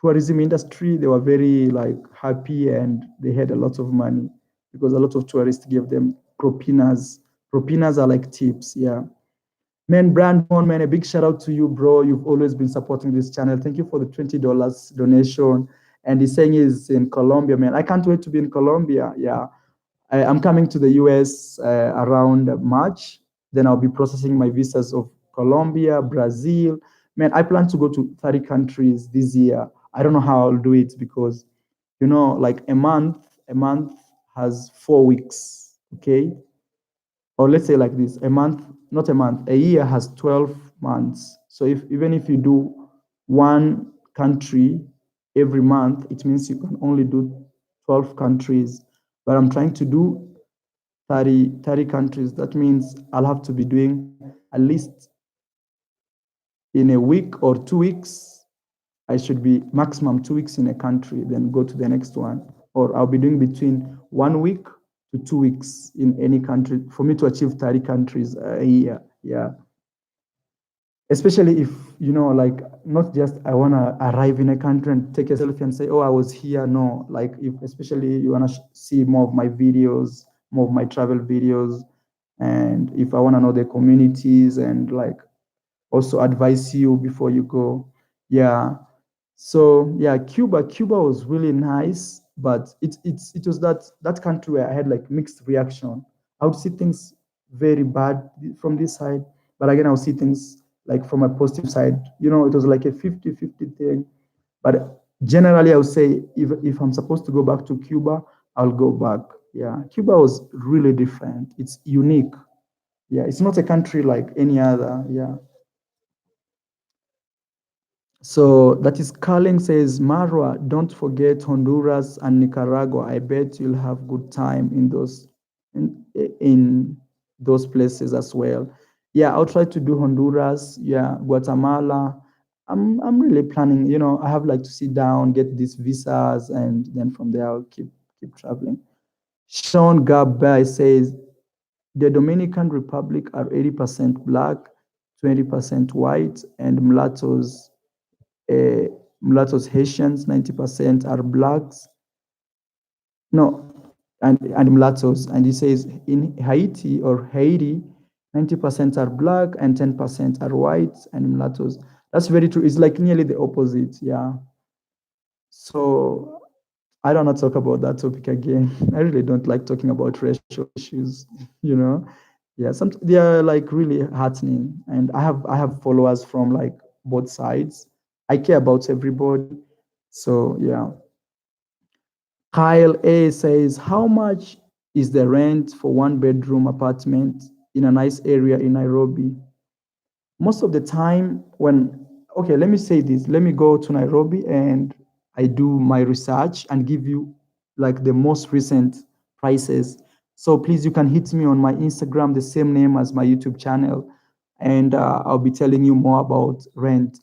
tourism industry. They were very like happy and they had a lot of money because a lot of tourists gave them propinas. Propinas are like tips. Yeah. Man, Brandon, man, a big shout out to you, bro. You've always been supporting this channel. Thank you for the $20 donation. And he's saying he's in Colombia, man. I can't wait to be in Colombia. Yeah. I'm coming to the US around March. Then I'll be processing my visas of Colombia, Brazil. Man, I plan to go to 30 countries this year. I don't know how I'll do it because, like a month has 4 weeks. Okay. Or let's say like this, a month, not a month, a year has 12 months. So even if you do one country every month, it means you can only do 12 countries. But I'm trying to do 30 countries. That means I'll have to be doing at least in a week or 2 weeks. I should be maximum 2 weeks in a country, then go to the next one. Or I'll be doing between 1 week to 2 weeks in any country for me to achieve 30 countries a year. Yeah. Especially if, like not just I want to arrive in a country and take a selfie and say, oh, I was here. No, like if especially you want to see more of my videos, more of my travel videos. And if I want to know the communities and like also advise you before you go. Yeah. So yeah, Cuba was really nice, but it was that country where I had like mixed reaction. I would see things very bad from this side, but again I would see things like from a positive side. It was like a 50-50 thing. But generally I would say if I'm supposed to go back to Cuba, I'll go back. Yeah. Cuba was really different. It's unique. Yeah, it's not a country like any other. Yeah. So that is Carling says, Marwa, don't forget Honduras and Nicaragua. I bet you'll have good time in those places as well. Yeah, I'll try to do Honduras, yeah, Guatemala. I'm really planning, I have like to sit down, get these visas, and then from there I'll keep traveling. Sean Gabay says the Dominican Republic are 80% black, 20% white, and uh, mulattoes, Haitians, 90% are blacks. No, and mulattoes. And he says in Haiti or Haiti, 90% are black and 10% are white and mulattoes. That's very true. It's like nearly the opposite. Yeah. So I don't want to talk about that topic again. I really don't like talking about racial issues, you know. Yeah, they are like really heartening. And I have followers from like both sides. I care about everybody. So yeah. Kyle A says, how much is the rent for one bedroom apartment in a nice area in Nairobi? Most of the time when, okay, let me say this, let me go to Nairobi and I do my research and give you like the most recent prices. So please, you can hit me on my Instagram, the same name as my YouTube channel, and I'll be telling you more about rent.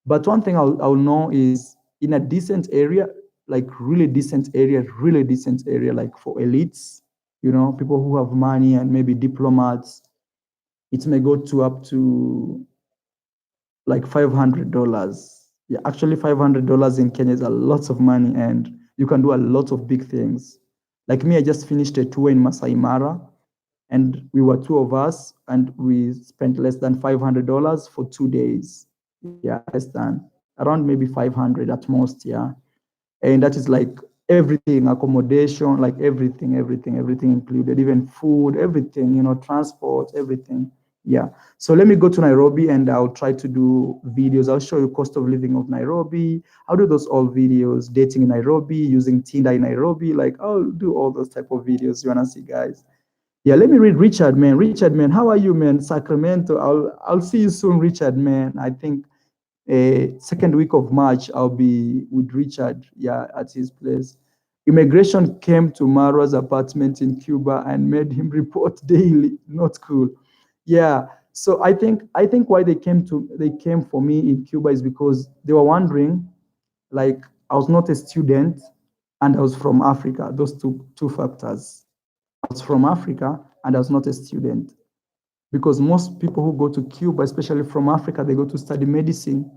But one thing I'll know is in a decent area, like really decent area, like for elites, people who have money and maybe diplomats, it may go to up to like $500. Yeah, actually $500 in Kenya is a lot of money and you can do a lot of big things. Like me, I just finished a tour in Masai Mara and we were two of us and we spent less than $500 for 2 days. Yeah, less than around maybe 500 at most. Yeah. And that is like everything, accommodation, like everything included, even food, everything, transport, everything. Yeah. So let me go to Nairobi and I'll try to do videos. I'll show you cost of living of Nairobi. I'll do those all videos, dating in Nairobi, using Tinder in Nairobi. Like I'll do all those type of videos you wanna see, guys. Yeah, let me read Richard, man. Richard, man, how are you, man? Sacramento. I'll see you soon, Richard, man. I think second week of March, I'll be with Richard, yeah, at his place. Immigration came to Marwa's apartment in Cuba and made him report daily. Not cool. Yeah. So I think why they came for me in Cuba is because they were wondering, like, I was not a student and I was from Africa. Those two factors. I was from Africa and I was not a student. Because most people who go to Cuba, especially from Africa, they go to study medicine.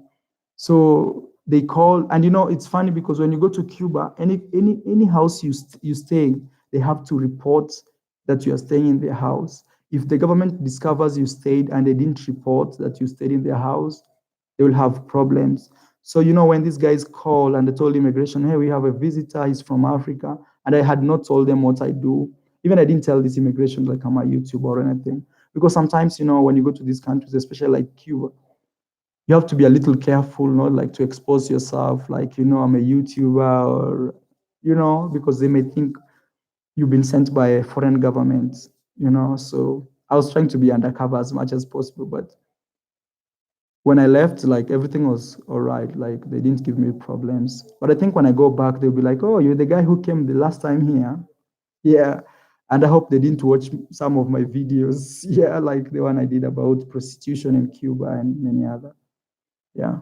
So they call, and it's funny because when you go to Cuba, any house you stay, they have to report that you are staying in their house. If the government discovers you stayed and they didn't report that you stayed in their house, they will have problems. So when these guys call and they told immigration, hey, we have a visitor, he's from Africa, and I had not told them what I do. Even I didn't tell this immigration like I'm a YouTuber or anything, because sometimes when you go to these countries, especially like Cuba, you have to be a little careful, not like to expose yourself, like, I'm a YouTuber, or, because they may think you've been sent by a foreign government, So I was trying to be undercover as much as possible. But when I left, like, everything was all right. Like, they didn't give me problems. But I think when I go back, they'll be like, oh, you're the guy who came the last time here. Yeah. And I hope they didn't watch some of my videos. Yeah, like the one I did about prostitution in Cuba and many other. Yeah.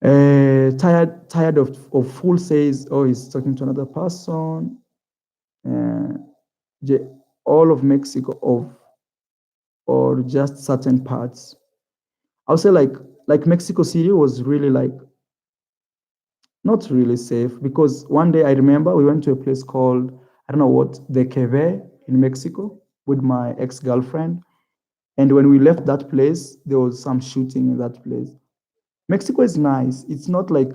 Tired of fool says, oh, he's talking to another person. Uh, all of Mexico or just certain parts. I would say like Mexico City was really like not really safe, because one day I remember we went to a place called, I don't know what, the Queve in Mexico with my ex-girlfriend. And when we left that place, there was some shooting in that place. Mexico is nice. It's not like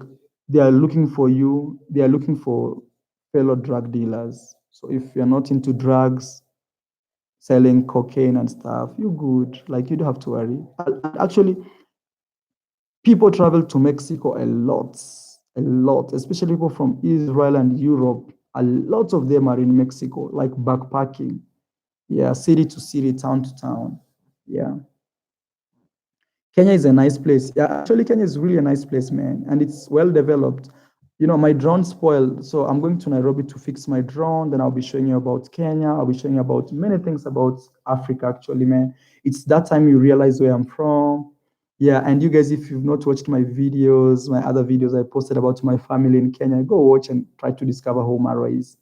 they are looking for you, they are looking for fellow drug dealers. So if you're not into drugs, selling cocaine and stuff, you're good. Like, you don't have to worry. Actually, people travel to Mexico a lot, especially people from Israel and Europe. A lot of them are in Mexico, like backpacking. Yeah, city to city, town to town. Yeah. Kenya is a nice place. Yeah, actually, Kenya is really a nice place, man, and it's well developed. My drone spoiled, so I'm going to Nairobi to fix my drone. Then I'll be showing you about Kenya. I'll be showing you about many things about Africa, actually, man. It's that time you realize where I'm from. Yeah, and you guys, if you've not watched my videos, my other videos I posted about my family in Kenya, go watch and try to discover who Marwa is.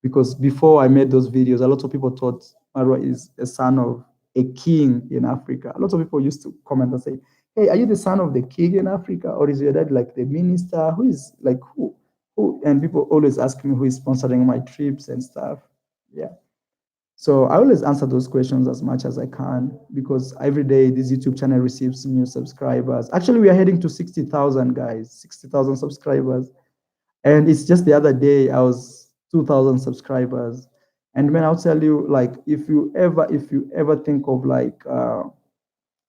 Because before I made those videos, a lot of people thought Marwa is a son of a king in Africa. A lot of people used to comment and say, hey, are you the son of the king in Africa? Or is your dad like the minister? Who is like who? Who? And people always ask me who is sponsoring my trips and stuff. Yeah. So I always answer those questions as much as I can, because every day this YouTube channel receives new subscribers. Actually, we are heading to 60,000, guys, 60,000 subscribers. And it's just the other day I was 2,000 subscribers. And man, I'll tell you, like, if you ever think of like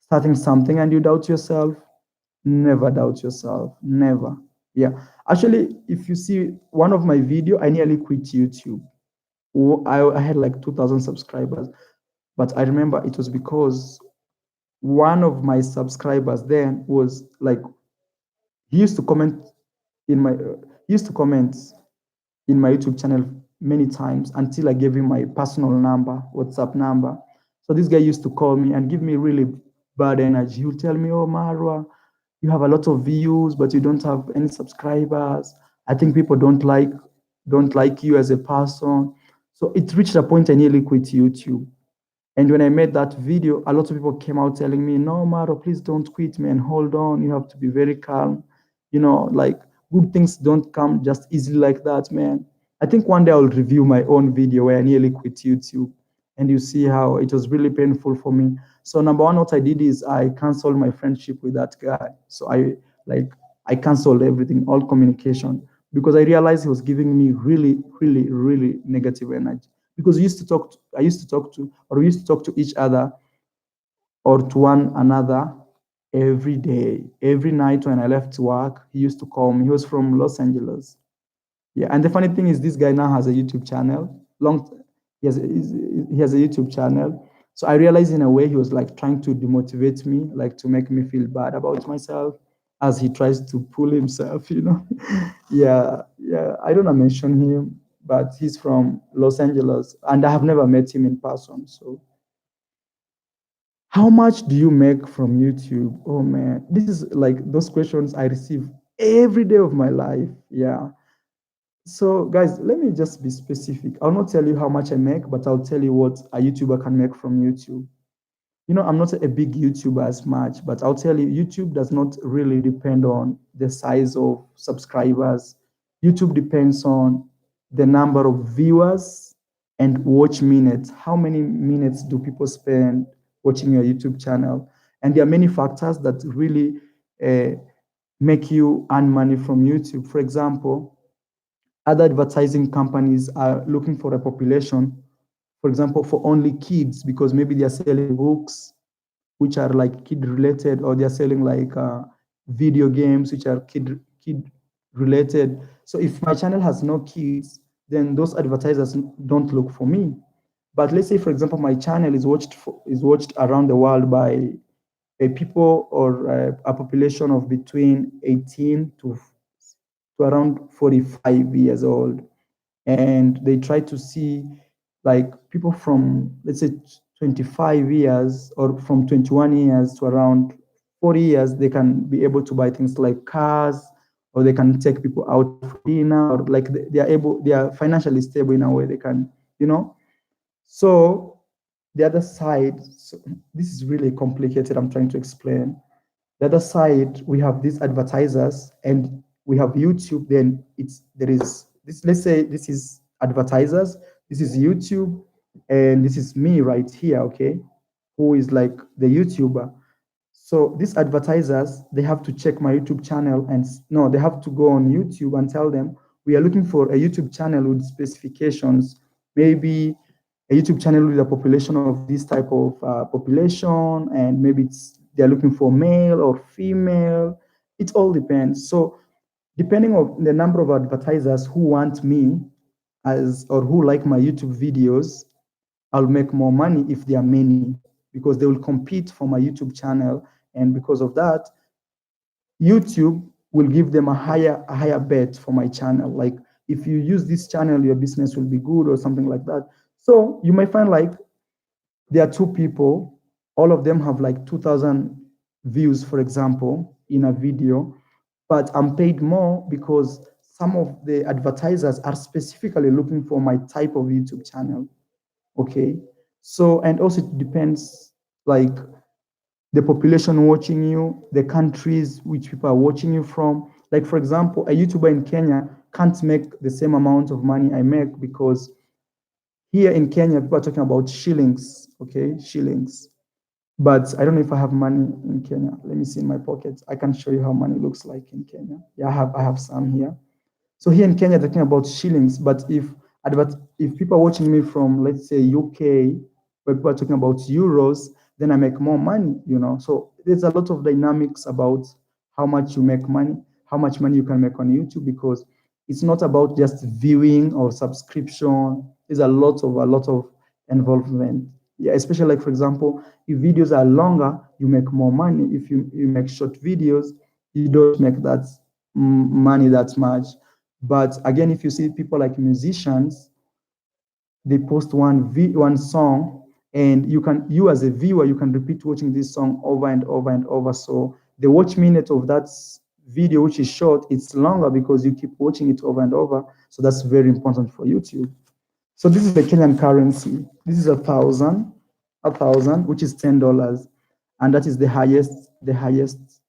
starting something and you doubt yourself, never doubt yourself. Never. Yeah. Actually, if you see one of my video, I nearly quit YouTube. I had like 2,000 subscribers, but I remember it was because one of my subscribers then was like, he used to comment in my he used to comment in my YouTube channel many times until I gave him my personal number, WhatsApp number. So this guy used to call me and give me really bad energy. He would tell me, oh, Marwa, you have a lot of views, but you don't have any subscribers. I think people don't like you as a person. So it reached a point I nearly quit YouTube. And when I made that video, a lot of people came out telling me, no, Maro, please don't quit, man. Hold on. You have to be very calm. Like, good things don't come just easily like that, man. I think one day I'll review my own video where I nearly quit YouTube, and you see how it was really painful for me. So number one, what I did is I canceled my friendship with that guy. So I canceled everything, all communication, because I realized he was giving me really, really, really negative energy. Because I used to talk to, or we used to talk to each other or to one another every day, every night when I left work. He used to call me. He was from Los Angeles. Yeah, and the funny thing is, this guy now has a YouTube channel. He has a YouTube channel. So I realized in a way he was like trying to demotivate me, like to make me feel bad about myself. as he tries to pull himself, Yeah, yeah. I don't want to mention him, but he's from Los Angeles, and I have never met him in person. So, how much do you make from YouTube? Oh man, this is like those questions I receive every day of my life. Yeah. So, guys, let me just be specific. I'll not tell you how much I make, but I'll tell you what a YouTuber can make from YouTube. I'm not a big YouTuber as much, but I'll tell you, YouTube does not really depend on the size of subscribers. YouTube depends on the number of viewers and watch minutes. How many minutes do people spend watching your YouTube channel? And there are many factors that really make you earn money from YouTube. For example, other advertising companies are looking for a population, for example, for only kids, because maybe they are selling books which are like kid related, or they're selling like video games which are kid related. So if my channel has no kids, then those advertisers don't look for me. But let's say, for example, my channel is watched around the world by people, or a population of between 18 to around 45 years old, and they try to see like people from, let's say, 25 years, or from 21 years to around 40 years. They can be able to buy things like cars, or they can take people out for dinner, or like they are financially stable in a way they can, you know. So the other side, so this is really complicated, I'm trying to explain. The other side, we have these advertisers, and we have YouTube. Then there is this, let's say this is advertisers, this is YouTube, and this is me right here, okay, who is like the YouTuber. So these advertisers, they have to check my YouTube channel, and no, they have to go on YouTube and tell them, we are looking for a YouTube channel with specifications, maybe a YouTube channel with a population of this type of population, and maybe they're looking for male or female. It all depends. So depending on the number of advertisers who want me as, or who like my YouTube videos, I'll make more money if there are many, because they will compete for my YouTube channel. And because of that, YouTube will give them a higher bet for my channel. Like, if you use this channel, your business will be good, or something like that. So you might find like there are two people, all of them have like 2,000 views, for example, in a video, but I'm paid more because some of the advertisers are specifically looking for my type of YouTube channel. Okay. So, and also it depends like the population watching you, the countries which people are watching you from. Like, for example, a YouTuber in Kenya can't make the same amount of money I make, because here in Kenya, people are talking about shillings, okay, shillings. But I don't know if I have money in Kenya. Let me see in my pockets. I can show you how money looks like in Kenya. Yeah, I have some here. So here in Kenya, they're talking about shillings, but if people are watching me from, let's say, UK, where people are talking about euros, then I make more money. So there's a lot of dynamics about how much you make money, how much money you can make on YouTube, because it's not about just viewing or subscription. There's a lot of involvement. Yeah, especially like, for example, if videos are longer, you make more money. If you make short videos, you don't make that money that much. But again, if you see people like musicians, they post one song, and you as a viewer, you can repeat watching this song over and over and over. So the watch minute of that video, which is short, it's longer because you keep watching it over and over. So that's very important for YouTube. So this is the Kenyan currency. This is a thousand, which is $10, and that is the highest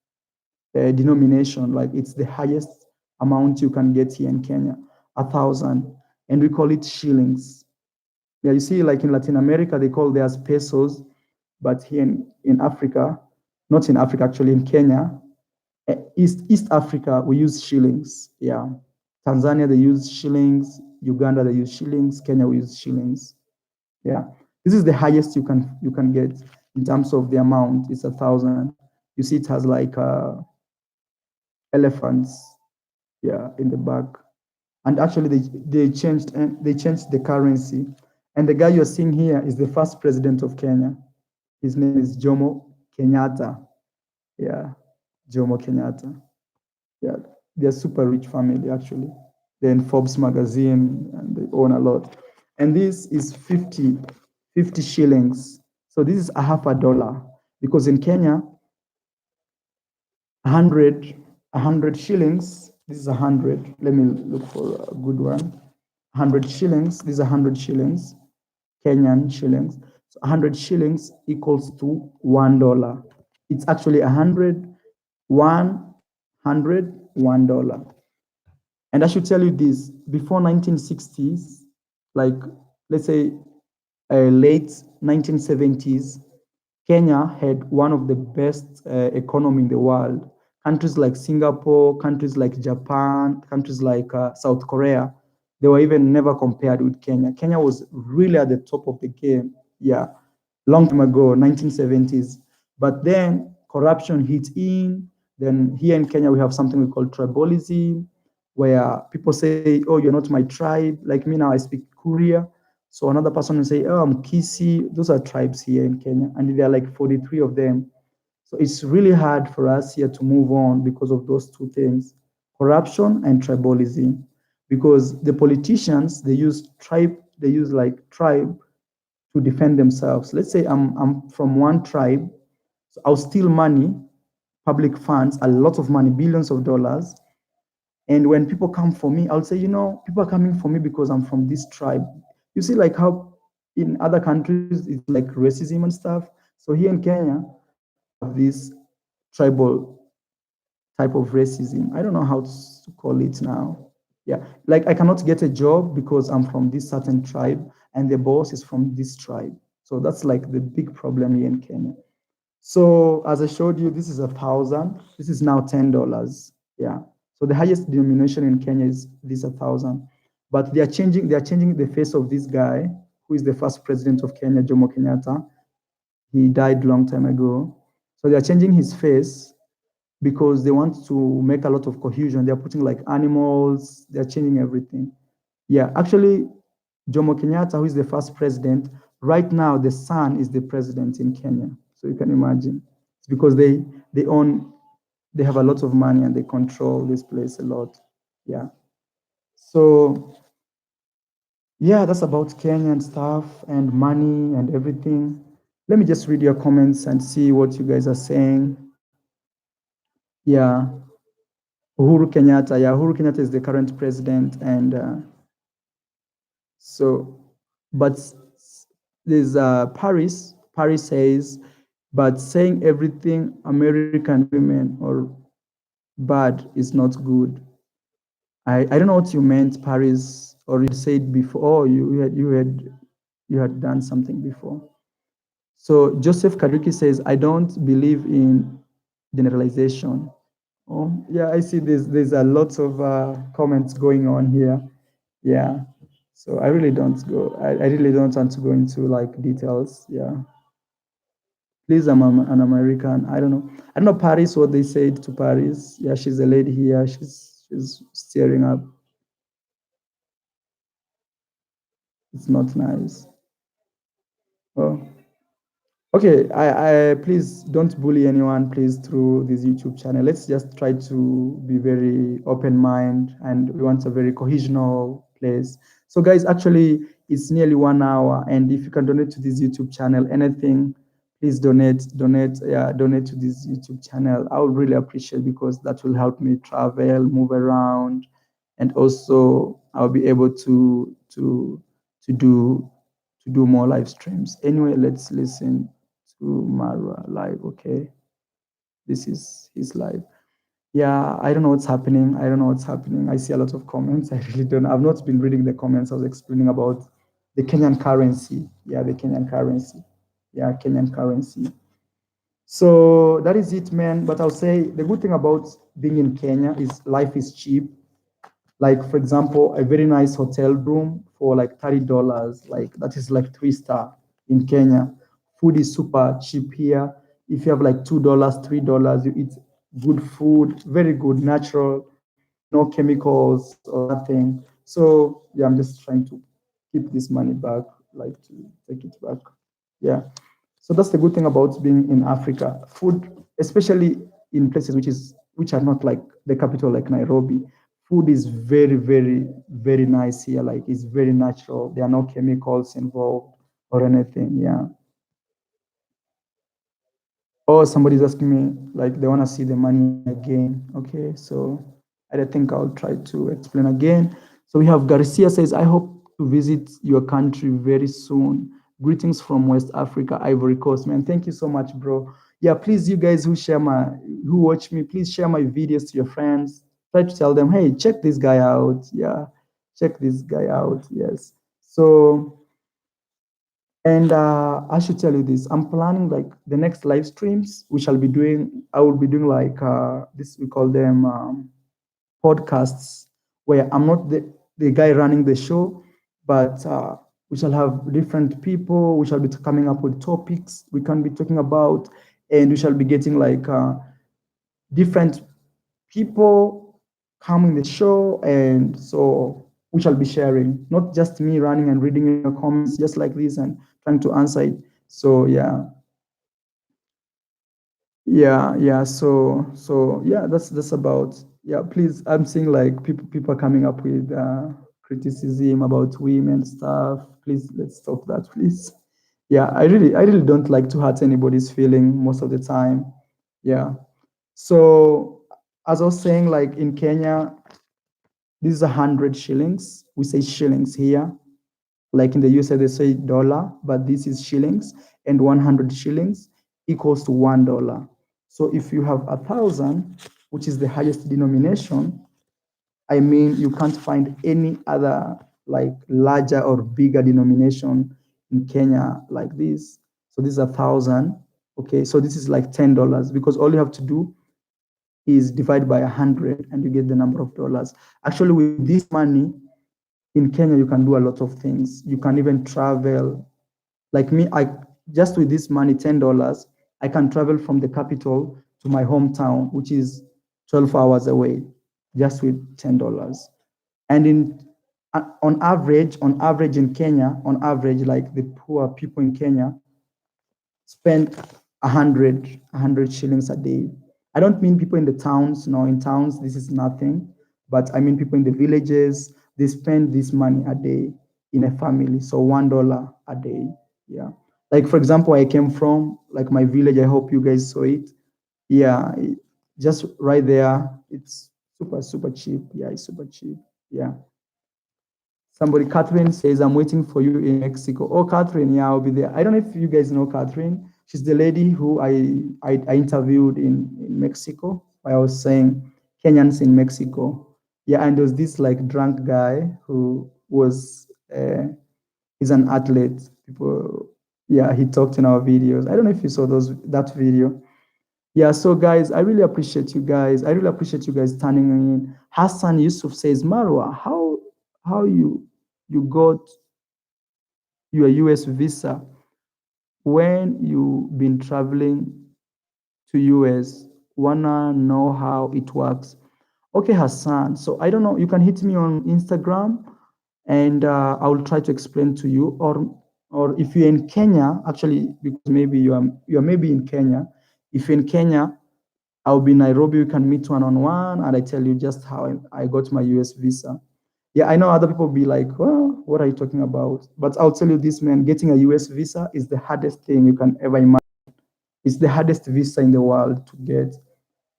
denomination. Like, it's the highest amount you can get here in Kenya, 1,000, and we call it shillings. Yeah, you see, like in Latin America, they call theirs pesos, but here in Africa, not in Africa, actually in Kenya, East Africa, we use shillings. Yeah, Tanzania, they use shillings. Uganda, they use shillings. Kenya, we use shillings. Yeah, this is the highest you can get in terms of the amount. It's 1,000. You see, it has like elephants, yeah, in the back. And actually, they changed the currency. And the guy you're seeing here is the first president of Kenya. His name is Jomo Kenyatta. Yeah, Jomo Kenyatta. Yeah, they're super rich family actually. They're in Forbes magazine and they own a lot. And this is 50 shillings. So this is a half a dollar because in Kenya, 100, 100 shillings, this is 100. Let me look for a good one. 100 shillings, this is 100 shillings, Kenyan shillings. So 100 shillings equals to $1. It's actually 100, $1, $1. And I should tell you this, before 1960s, like let's say late 1970s, Kenya had one of the best economy in the world. Countries like Singapore, countries like Japan, countries like South Korea, they were even never compared with Kenya. Kenya was really at the top of the game. Yeah, long time ago, 1970s. But then corruption hit in. Then here in Kenya, we have something we call tribalism, where people say, oh, you're not my tribe. Like me now, I speak Korea. So another person will say, oh, I'm Kisi. Those are tribes here in Kenya. And there are like 43 of them. So it's really hard for us here to move on because of those two things, corruption and tribalism. Because the politicians, they use like tribe to defend themselves. Let's say I'm from one tribe, so I'll steal money, public funds, a lot of money, billions of dollars. And when people come for me, I'll say, people are coming for me because I'm from this tribe. You see, like how in other countries it's like racism and stuff. So here in Kenya, we have this tribal type of racism. I don't know how to call it now. Yeah, like I cannot get a job because I'm from this certain tribe and the boss is from this tribe. So that's like the big problem here in Kenya. So as I showed you, this is 1,000. This is now $10. Yeah. So the highest denomination in Kenya is this 1,000. But they are changing the face of this guy, who is the first president of Kenya, Jomo Kenyatta. He died long time ago. So they are changing his face because they want to make a lot of cohesion. They're putting like animals, they're changing everything. Yeah, actually, Jomo Kenyatta, who is the first president, right now the son is the president in Kenya. So you can imagine. It's because they own, they have a lot of money and they control this place a lot. Yeah. So yeah, that's about Kenyan stuff and money and everything. Let me just read your comments and see what you guys are saying. Yeah. Uhuru Kenyatta. Yeah, Uhuru Kenyatta is the current president, and so, but there's Paris. Paris says, but saying everything American women or bad is not good. I don't know what you meant, Paris, or you said before. Oh, you had done something before. So Joseph Kaduki says, I don't believe in generalization. Oh, yeah, I see there's a lot of comments going on here. Yeah. So I really don't want to go into like details. Yeah. Please, I'm an American. I don't know Paris, what they said to Paris. Yeah, she's a lady here. She's steering up. It's not nice. Oh. Okay, I please don't bully anyone, please, through this YouTube channel. Let's just try to be very open mind, and we want a very cohesional place. So, guys, actually, it's nearly 1 hour, and if you can donate to this YouTube channel, anything, please donate to this YouTube channel. I would really appreciate, because that will help me travel, move around, and also I'll be able to do more live streams. Anyway, let's listen to Marwa live. Okay, this is his live. Yeah, I don't know what's happening. I see a lot of comments. I really don't. I've not been reading the comments. I was explaining about the Kenyan currency. Yeah, the Kenyan currency. Yeah, Kenyan currency. So that is it, man. But I'll say the good thing about being in Kenya is life is cheap. Like, for example, a very nice hotel room for like $30, like that is like 3 star in Kenya. Food is super cheap here. If you have like $2, $3, you eat good food, very good, natural, no chemicals or nothing. So yeah, I'm just trying to keep this money back, like to take it back. Yeah. So that's the good thing about being in Africa. Food, especially in places which are not like the capital, like Nairobi, food is very, very, very nice here. Like it's very natural. There are no chemicals involved or anything. Yeah. Oh, somebody's asking me like they want to see the money again. Okay, so I think I'll try to explain again. So we have Garcia says, I hope to visit your country very soon. Greetings from West Africa, Ivory Coast, man. Thank you so much, bro. Yeah, please, you guys who watch me, please share my videos to your friends. Try to tell them, hey, check this guy out. Yeah, check this guy out. Yes. So and I should tell you this. I'm planning like the next live streams we shall be doing. I will be doing like this. We call them podcasts, where I'm not the guy running the show, but we shall have different people. We shall be coming up with topics we can be talking about, and we shall be getting like different people coming the show, and so we shall be sharing, not just me running and reading your comments just like this and trying to answer it. So yeah, yeah. So yeah, that's about, yeah. Please, I'm seeing like people are coming up with criticism about women stuff. Please, let's stop that, please. Yeah, I really don't like to hurt anybody's feeling most of the time. Yeah. So as I was saying, like in Kenya, this is 100 shillings. We say shillings here. Like in the USA, they say dollar, but this is shillings, and 100 shillings equals to $1. So if you have 1,000, which is the highest denomination, I mean, you can't find any other like larger or bigger denomination in Kenya like this. So this is 1,000. Okay, so this is like $10 because all you have to do is divide by 100 and you get the number of dollars. Actually, with this money in Kenya, you can do a lot of things. You can even travel. Like me, I just with this money, $10, I can travel from the capital to my hometown, which is 12 hours away, just with $10. And on average in Kenya, on average, like the poor people in Kenya spend 100 shillings a day. I don't mean people in the towns. No, in towns, this is nothing. But I mean people in the villages, they spend this money a day in a family. So $1 a day. Yeah. Like, for example, I came from, like my village, I hope you guys saw it. Yeah. Just right there. It's super, super cheap. Yeah, it's super cheap. Yeah. Somebody, Catherine says, I'm waiting for you in Mexico. Oh, Catherine, yeah, I'll be there. I don't know if you guys know Catherine. She's the lady who I interviewed in Mexico. I was saying Kenyans in Mexico. Yeah, and there was this like drunk guy who was, he's an athlete. People, yeah, he talked in our videos. I don't know if you saw that video. Yeah, so guys, I really appreciate you guys. I really appreciate you guys turning in. Hassan Yusuf says, Marwa, how you got your US visa when you been traveling to US? Wanna know how it works? Okay, Hassan. So I don't know. You can hit me on Instagram, and I will try to explain to you. Or if you're in Kenya, actually, because maybe you're maybe in Kenya. If you're in Kenya, I'll be in Nairobi. We can meet one on one, and I tell you just how I got my US visa. Yeah, I know other people be like, well, what are you talking about? But I'll tell you this, man, getting a US visa is the hardest thing you can ever imagine. It's the hardest visa in the world to get.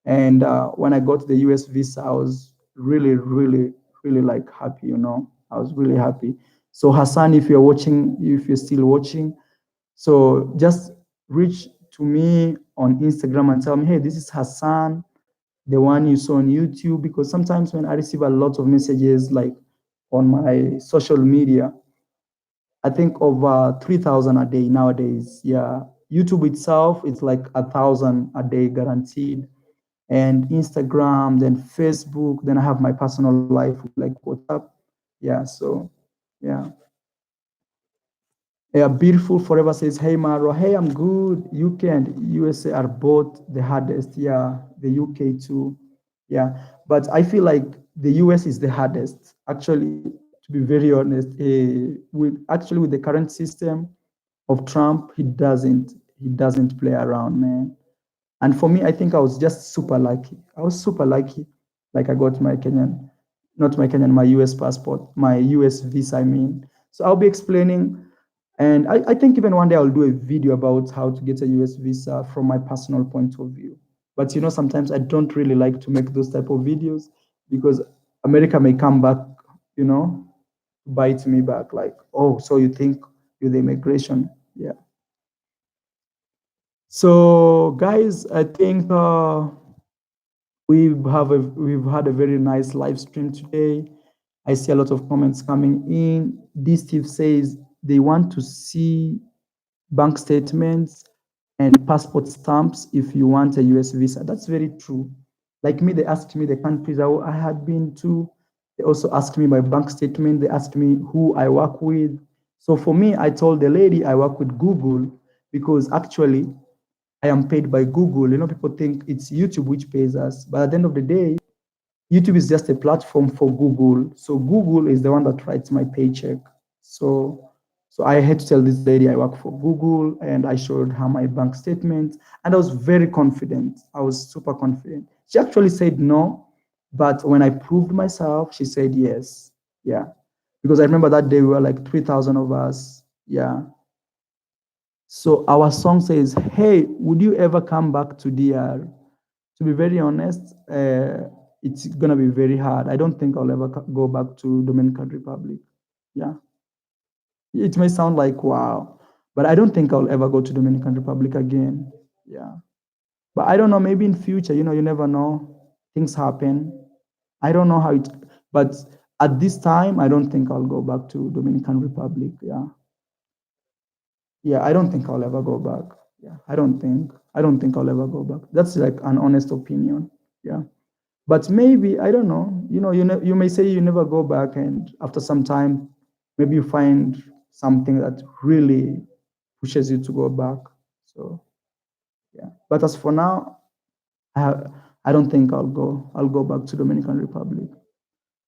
And when I got the US visa, I was really, really, really like happy, you know. I was really happy. So Hassan, if you're watching, if you're still watching, so just reach to me on Instagram and tell me, hey, this is Hassan, the one you saw on YouTube, because sometimes when I receive a lot of messages like on my social media, I think over 3,000 a day nowadays. Yeah. YouTube itself, it's like 1,000 a day guaranteed. And Instagram, then Facebook, then I have my personal life like WhatsApp. Yeah. So, yeah. Yeah, Beautiful Forever says, hey, Maro, hey, I'm good. UK and USA are both the hardest. Yeah, the UK too. Yeah, but I feel like the US is the hardest. Actually, to be very honest, with the current system of Trump, he doesn't play around, man. And for me, I think I was just super lucky. I was super lucky. Like I got my Kenyan, not my Kenyan, my US passport, my US visa, I mean. So I'll be explaining. And I think even one day I'll do a video about how to get a US visa from my personal point of view. But sometimes I don't really like to make those type of videos because America may come back, bite me back like, oh, so you think you're the immigration? Yeah. So guys, I think we've had a very nice live stream today. I see a lot of comments coming in. This Steve says they want to see bank statements and passport stamps if you want a US visa. That's very true. Like me, they asked me the countries I had been to. They also asked me my bank statement. They asked me who I work with. So for me, I told the lady I work with Google because actually I am paid by Google. People think it's YouTube which pays us, but at the end of the day, YouTube is just a platform for Google. So Google is the one that writes my paycheck. So so I had to tell this lady I work for Google, and I showed her my bank statement, and I was very confident. I was super confident. She actually said no, but when I proved myself, she said yes. Yeah. Because I remember that day we were like 3,000 of us. Yeah. So our song says, "Hey, would you ever come back to DR?" To be very honest, it's gonna be very hard. I don't think I'll ever go back to Dominican Republic. Yeah, it may sound like wow, but I don't think I'll ever go to Dominican Republic again. Yeah, but I don't know. Maybe in future, you never know. Things happen. I don't know how it, but at this time, I don't think I'll go back to Dominican Republic. Yeah, yeah, I don't think I'll ever go back. Yeah, I don't think I'll ever go back. That's like an honest opinion. Yeah. But maybe I don't know. You may say you never go back, and after some time, maybe you find something that really pushes you to go back. So yeah. But as for now, I, I don't think I'll go. I'll go back to Dominican Republic.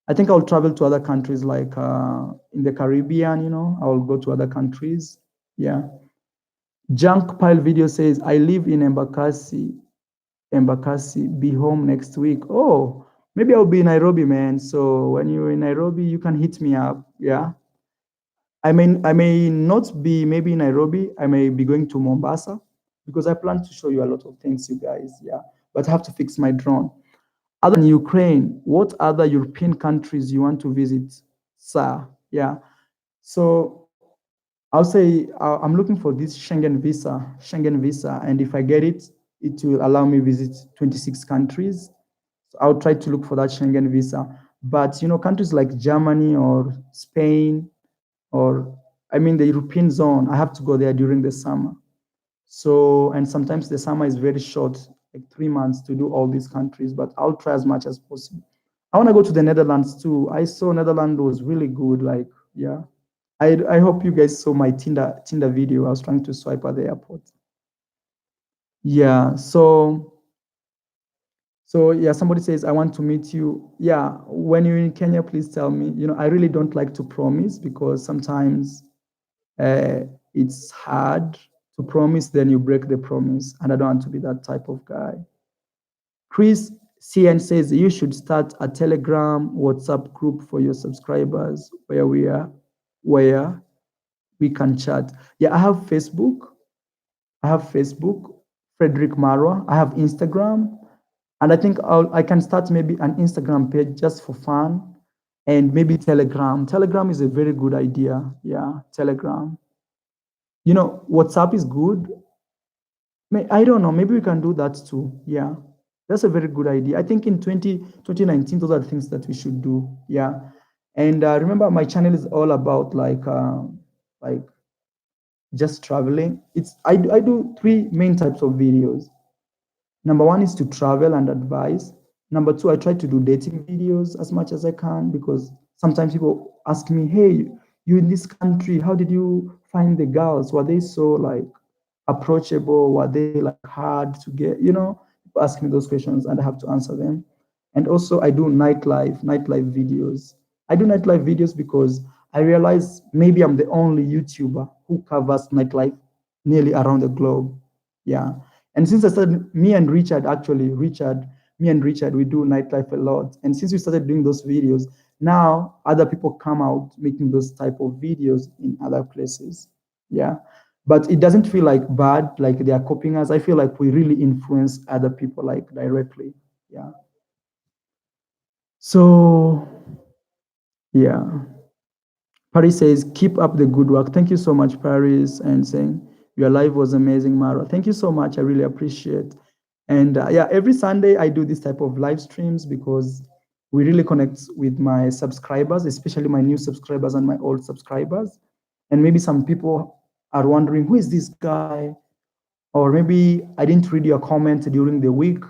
I think I'll travel to other countries like in the Caribbean. I'll go to other countries. Yeah. Junk Pile Video says I live in Embakasi, be home next week. Oh, maybe I'll be in Nairobi, man. So when you're in Nairobi, you can hit me up. Yeah. I may not be maybe in Nairobi. I may be going to Mombasa because I plan to show you a lot of things, you guys. Yeah. But I have to fix my drone. Other than Ukraine, what other European countries you want to visit, sir? Yeah. So I'll say I'm looking for this Schengen visa, and if I get it, it will allow me visit 26 countries. So I'll try to look for that Schengen visa. But countries like Germany or Spain, or I mean the European zone, I have to go there during the summer. So, and sometimes the summer is very short, like 3 months to do all these countries, but I'll try as much as possible. I want to go to the Netherlands too. I saw Netherlands was really good. Like, yeah. I hope you guys saw my Tinder video. I was trying to swipe at the airport. Yeah. So yeah, somebody says I want to meet you. Yeah, when you're in Kenya, please tell me. I really don't like to promise because sometimes uh, it's hard to promise, then you break the promise, and I don't want to be that type of guy. Chris CN says you should start a Telegram WhatsApp group for your subscribers where we can chat. Yeah, I have Facebook, Frederick Marwa. I have Instagram, and I think I can start maybe an Instagram page just for fun, and maybe Telegram. Telegram is a very good idea. Yeah, Telegram. WhatsApp is good. I don't know. Maybe we can do that too. Yeah, that's a very good idea. I think in 2019, those are the things that we should do. Yeah, and remember, my channel is all about like just traveling. I do three main types of videos. Number one is to travel and advise. Number two, I try to do dating videos as much as I can because sometimes people ask me, "Hey, you in this country? How did you find the girls? Were they so like approachable? Were they like hard to get?" People ask me those questions and I have to answer them. And also, I do nightlife videos. I do nightlife videos because I realize maybe I'm the only YouTuber who covers nightlife nearly around the globe. Yeah. And since I started, me and Richard, actually, me and Richard, we do nightlife a lot. And since we started doing those videos, now other people come out making those type of videos in other places. Yeah. But it doesn't feel like bad, like they are copying us. I feel like we really influence other people like directly. Yeah. So yeah. Paris says, keep up the good work. Thank you so much, Paris, and saying your live was amazing, Mara. Thank you so much. I really appreciate. And yeah, every Sunday I do this type of live streams because we really connect with my subscribers, especially my new subscribers and my old subscribers. And maybe some people are wondering, who is this guy? Or maybe I didn't read your comment during the week.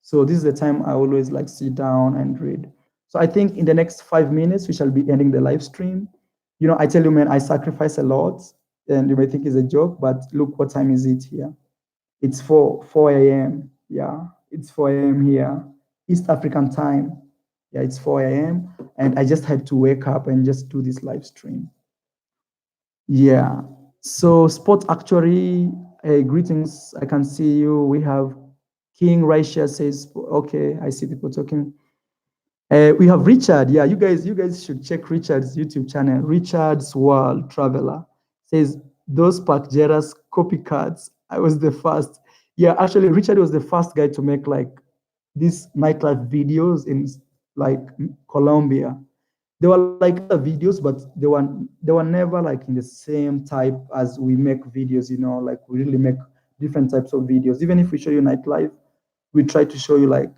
So this is the time I always like sit down and read. So I think in the next 5 minutes, we shall be ending the live stream. You know, I tell you, man, I sacrifice a lot, and you may think it's a joke, but look, what time is it here? It's 4 a.m. Yeah, it's 4 a.m. here, East African time. Yeah, it's 4 a.m. And I just had to wake up and just do this live stream. Yeah. So, Sport Actuary, greetings. I can see you. We have King Raisha says, okay, I see people talking. We have Richard. Yeah, you guys should check Richard's YouTube channel. Richard's World Traveler says those Pacjeras copycats. I was the first. Yeah, actually, Richard was the first guy to make like these nightlife videos in like Colombia. There were like other videos, but they were never like in the same type as we make videos. You know, like we really make different types of videos. Even if we show you nightlife, we try to show you like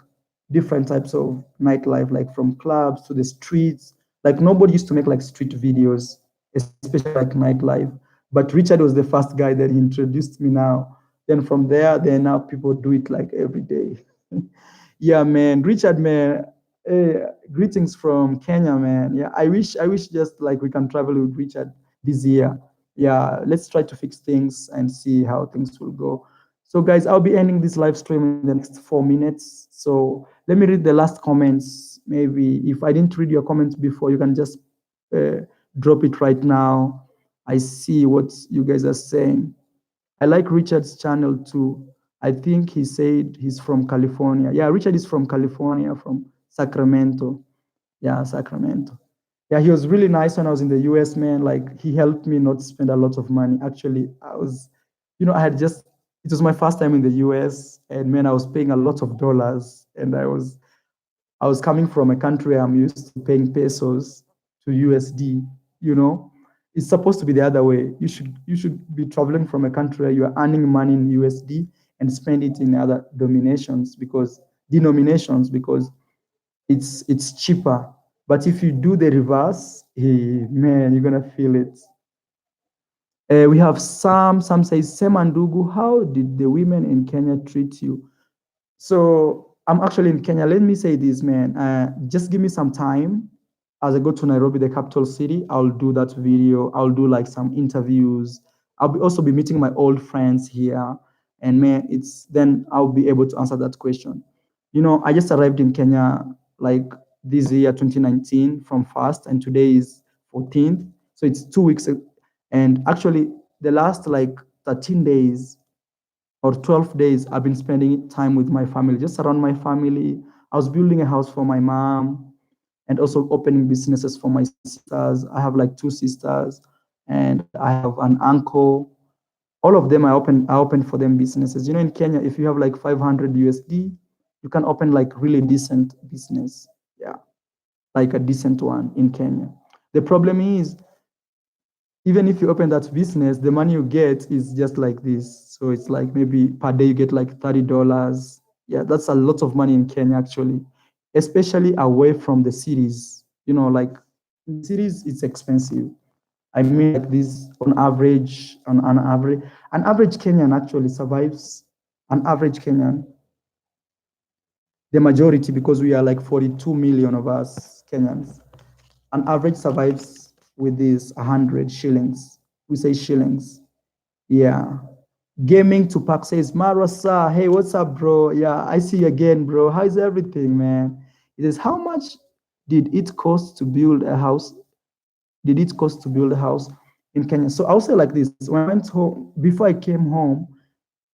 different types of nightlife, like from clubs to the streets. Like nobody used to make like street videos, especially like nightlife. But Richard was the first guy that introduced me now. Then from there, then now people do it like every day. Yeah, man. Richard, man. Greetings from Kenya, man. Yeah, I wish just like we can travel with Richard this year. Yeah, let's try to fix things and see how things will go. So, guys, I'll be ending this live stream in the next 4 minutes. So, let me read the last comments. Maybe if I didn't read your comments before, you can just uh, drop it right now. I see what you guys are saying. I like Richard's channel too. I think he said he's from California. Yeah, Richard is from California, from Sacramento. Yeah, Sacramento. Yeah, he was really nice when I was in the US, man. Like he helped me not spend a lot of money. Actually, I had just it was my first time in the US, and man, I was paying a lot of dollars, and I was coming from a country I'm used to paying pesos to USD, you know. It's supposed to be the other way. You should be traveling from a country where you are earning money in USD and spend it in other denominations because it's cheaper. But if you do the reverse, hey, man, you're gonna feel it. We have Sam says, Semandugu, how did the women in Kenya treat you? So I'm actually in Kenya. Let me say this, man. Just give me some time. As I go to Nairobi, the capital city, I'll do that video. I'll do like some interviews. Also be meeting my old friends here, and man, it's then I'll be able to answer that question. You know, I just arrived in Kenya like this year, 2019, from fast, and today is 14th, so it's 2 weeks. And actually, the last like 13 days or 12 days, I've been spending time with my family, just around my family. I was building a house for my mom and also opening businesses for my sisters. I have like two sisters and I have an uncle. All of them I opened for them businesses. You know, in Kenya, if you have like 500 USD, you can open like really decent business. Yeah, like a decent one in Kenya. The problem is even if you open that business, the money you get is just like this. So it's like maybe per day you get like $30. Yeah, that's a lot of money in Kenya actually, especially away from the cities. You know, like in cities it's expensive. I mean, like this an average Kenyan actually survives. An average Kenyan, the majority, because we are like 42 million of us Kenyans. An average survives with these 100 shillings. We say shillings. Yeah. Gaming Tupac says, Marasa, hey, what's up, bro? Yeah, I see you again, bro. How's everything, man? He says, how much did it cost to build a house? Did it cost to build a house in Kenya? So I'll say like this: when I went home, before I came home,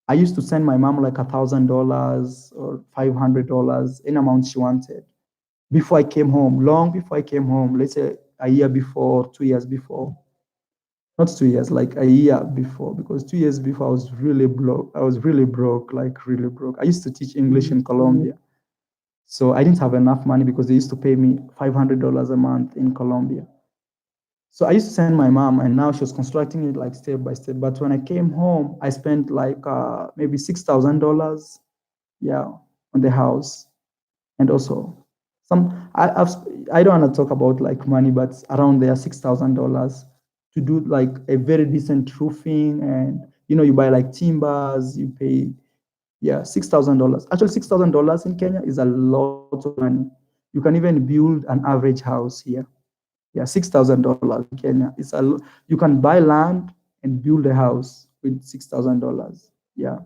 I used to send my mom like $1,000 or $500, any amount she wanted before I came home, long before I came home, let's say a year before, 2 years before. Not 2 years, like a year before, because 2 years before I was really broke. I was really broke, like really broke. I used to teach English in Colombia. So I didn't have enough money because they used to pay me $500 a month in Colombia. So I used to send my mom, and now she was constructing it like step by step. But when I came home, I spent like maybe $6,000, yeah, on the house, and also I don't want to talk about like money, but around there $6,000 to do like a very decent roofing, and you buy like timbers, you pay, yeah, $6,000. Actually, $6,000 in Kenya is a lot of money. You can even build an average house here. Yeah, $6,000 in Kenya. You can buy land and build a house with $6,000. Yeah.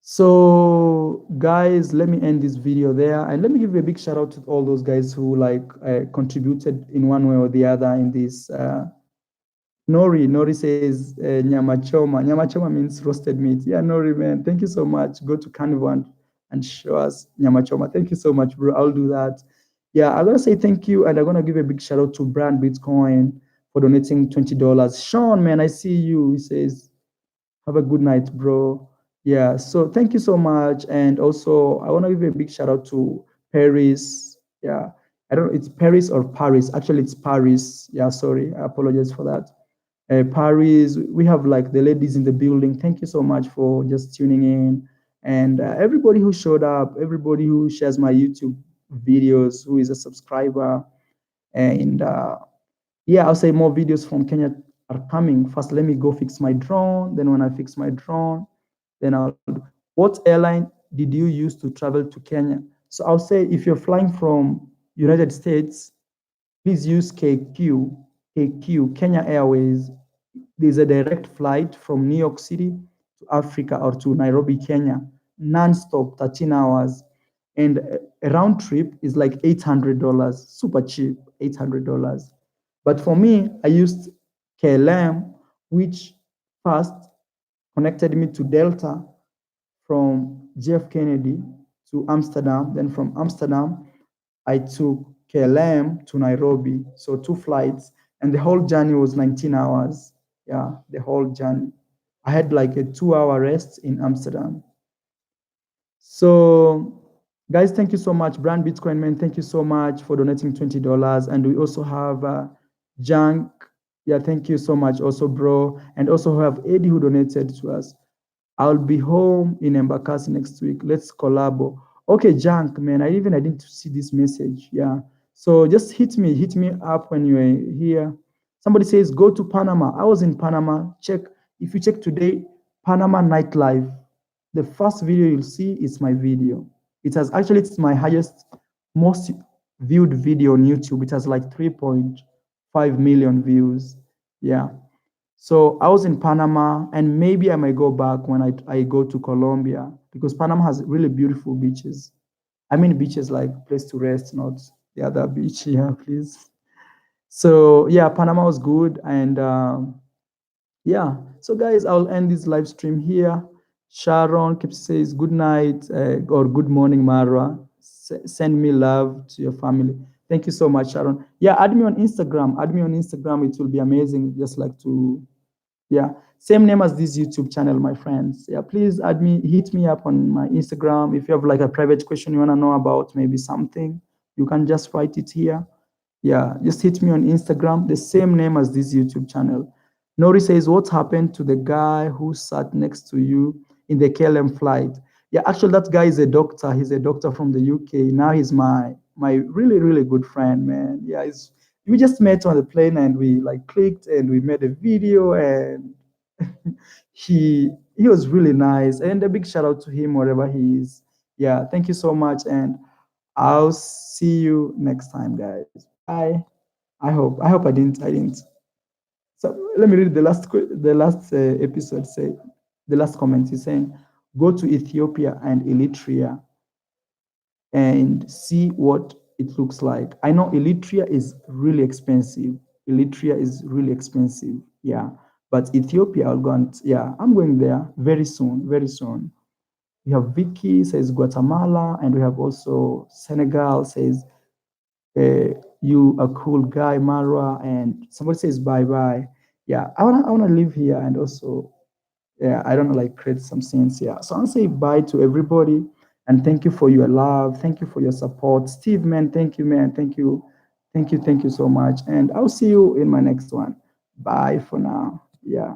So, guys, let me end this video there, and let me give a big shout out to all those guys who like contributed in one way or the other in this. Nori says nyama choma. Nyama choma means roasted meat. Yeah, Nori, man, thank you so much. Go to Carnival and show us nyama choma. Thank you so much, bro. I'll do that. Yeah, I'm gonna say thank you, and I'm gonna give a big shout out to Brand Bitcoin for donating $20. Sean, man, I see you. He says, have a good night, bro. Yeah, so thank you so much. And also, I want to give a big shout out to Paris. Yeah, I don't know, it's Paris or Paris. Actually, it's Paris. Yeah, sorry. I apologize for that. Paris, we have like the ladies in the building. Thank you so much for just tuning in. And everybody who showed up, everybody who shares my YouTube videos, who is a subscriber. And yeah, I'll say more videos from Kenya are coming. First, let me go fix my drone. Then when I fix my drone, then I'll do. What airline did you use to travel to Kenya? So I'll say if you're flying from United States, please use KQ, Kenya Airways. There's a direct flight from New York City to Africa or to Nairobi, Kenya, non-stop, 13 hours. And a round trip is like $800, super cheap, $800. But for me, I used KLM, which first connected me to Delta from JF Kennedy to Amsterdam. Then from Amsterdam, I took KLM to Nairobi. So 2 flights, and the whole journey was 19 hours. Yeah, the whole journey. I had like a 2 hour rest in Amsterdam. So, guys, thank you so much. Brand Bitcoin Man, thank you so much for donating $20. And we also have Junk. Yeah, thank you so much, also, bro. And also have Eddie who donated to us. I'll be home in Embakasi next week. Let's collab. Okay, Junk, man. I didn't see this message. Yeah. So just hit me up when you're here. Somebody says go to Panama. I was in Panama. Check if you check today, Panama nightlife. The first video you'll see is my video. It's my highest, most viewed video on YouTube. It has like 3.5 million views. Yeah. So I was in Panama, and maybe I might go back when I go to Colombia, because Panama has really beautiful beaches. I mean, beaches like place to rest, not the other beach. Yeah, please. So yeah, Panama was good, and yeah. So guys, I'll end this live stream here. Sharon keeps says good night or good morning, Mara. Send me love to your family. Thank you so much, Sharon. Yeah, add me on Instagram. Add me on Instagram. It will be amazing. Just like to, yeah, same name as this YouTube channel, my friends. Yeah, please add me, hit me up on my Instagram. If you have like a private question you want to know about, maybe something, you can just write it here. Yeah, just hit me on Instagram, the same name as this YouTube channel. Nori says, what happened to the guy who sat next to you in the KLM flight? Yeah, actually, that guy is a doctor. He's a doctor from the UK. Now he's my really, really good friend, man. Yeah, we just met on the plane, and we like clicked, and we made a video, and he was really nice. And a big shout out to him wherever he is. Yeah, thank you so much, and I'll see you next time, guys. Bye. I hope I didn't. So let me read the last episode. Say the last comment. He's saying, go to Ethiopia and Eritrea and see what it looks like. I know Eritrea is really expensive. Eritrea is really expensive. Yeah. But Ethiopia, I'll go and yeah, I'm going there very soon, very soon. We have Vicky says Guatemala, and we have also Senegal says you a cool guy, Marwa, and somebody says bye bye. Yeah, I wanna live here and also yeah, I don't know, like create some scenes here. So I'll say bye to everybody and thank you for your love. Thank you for your support. Steve, man, thank you, man. Thank you. Thank you. Thank you so much. And I'll see you in my next one. Bye for now. Yeah.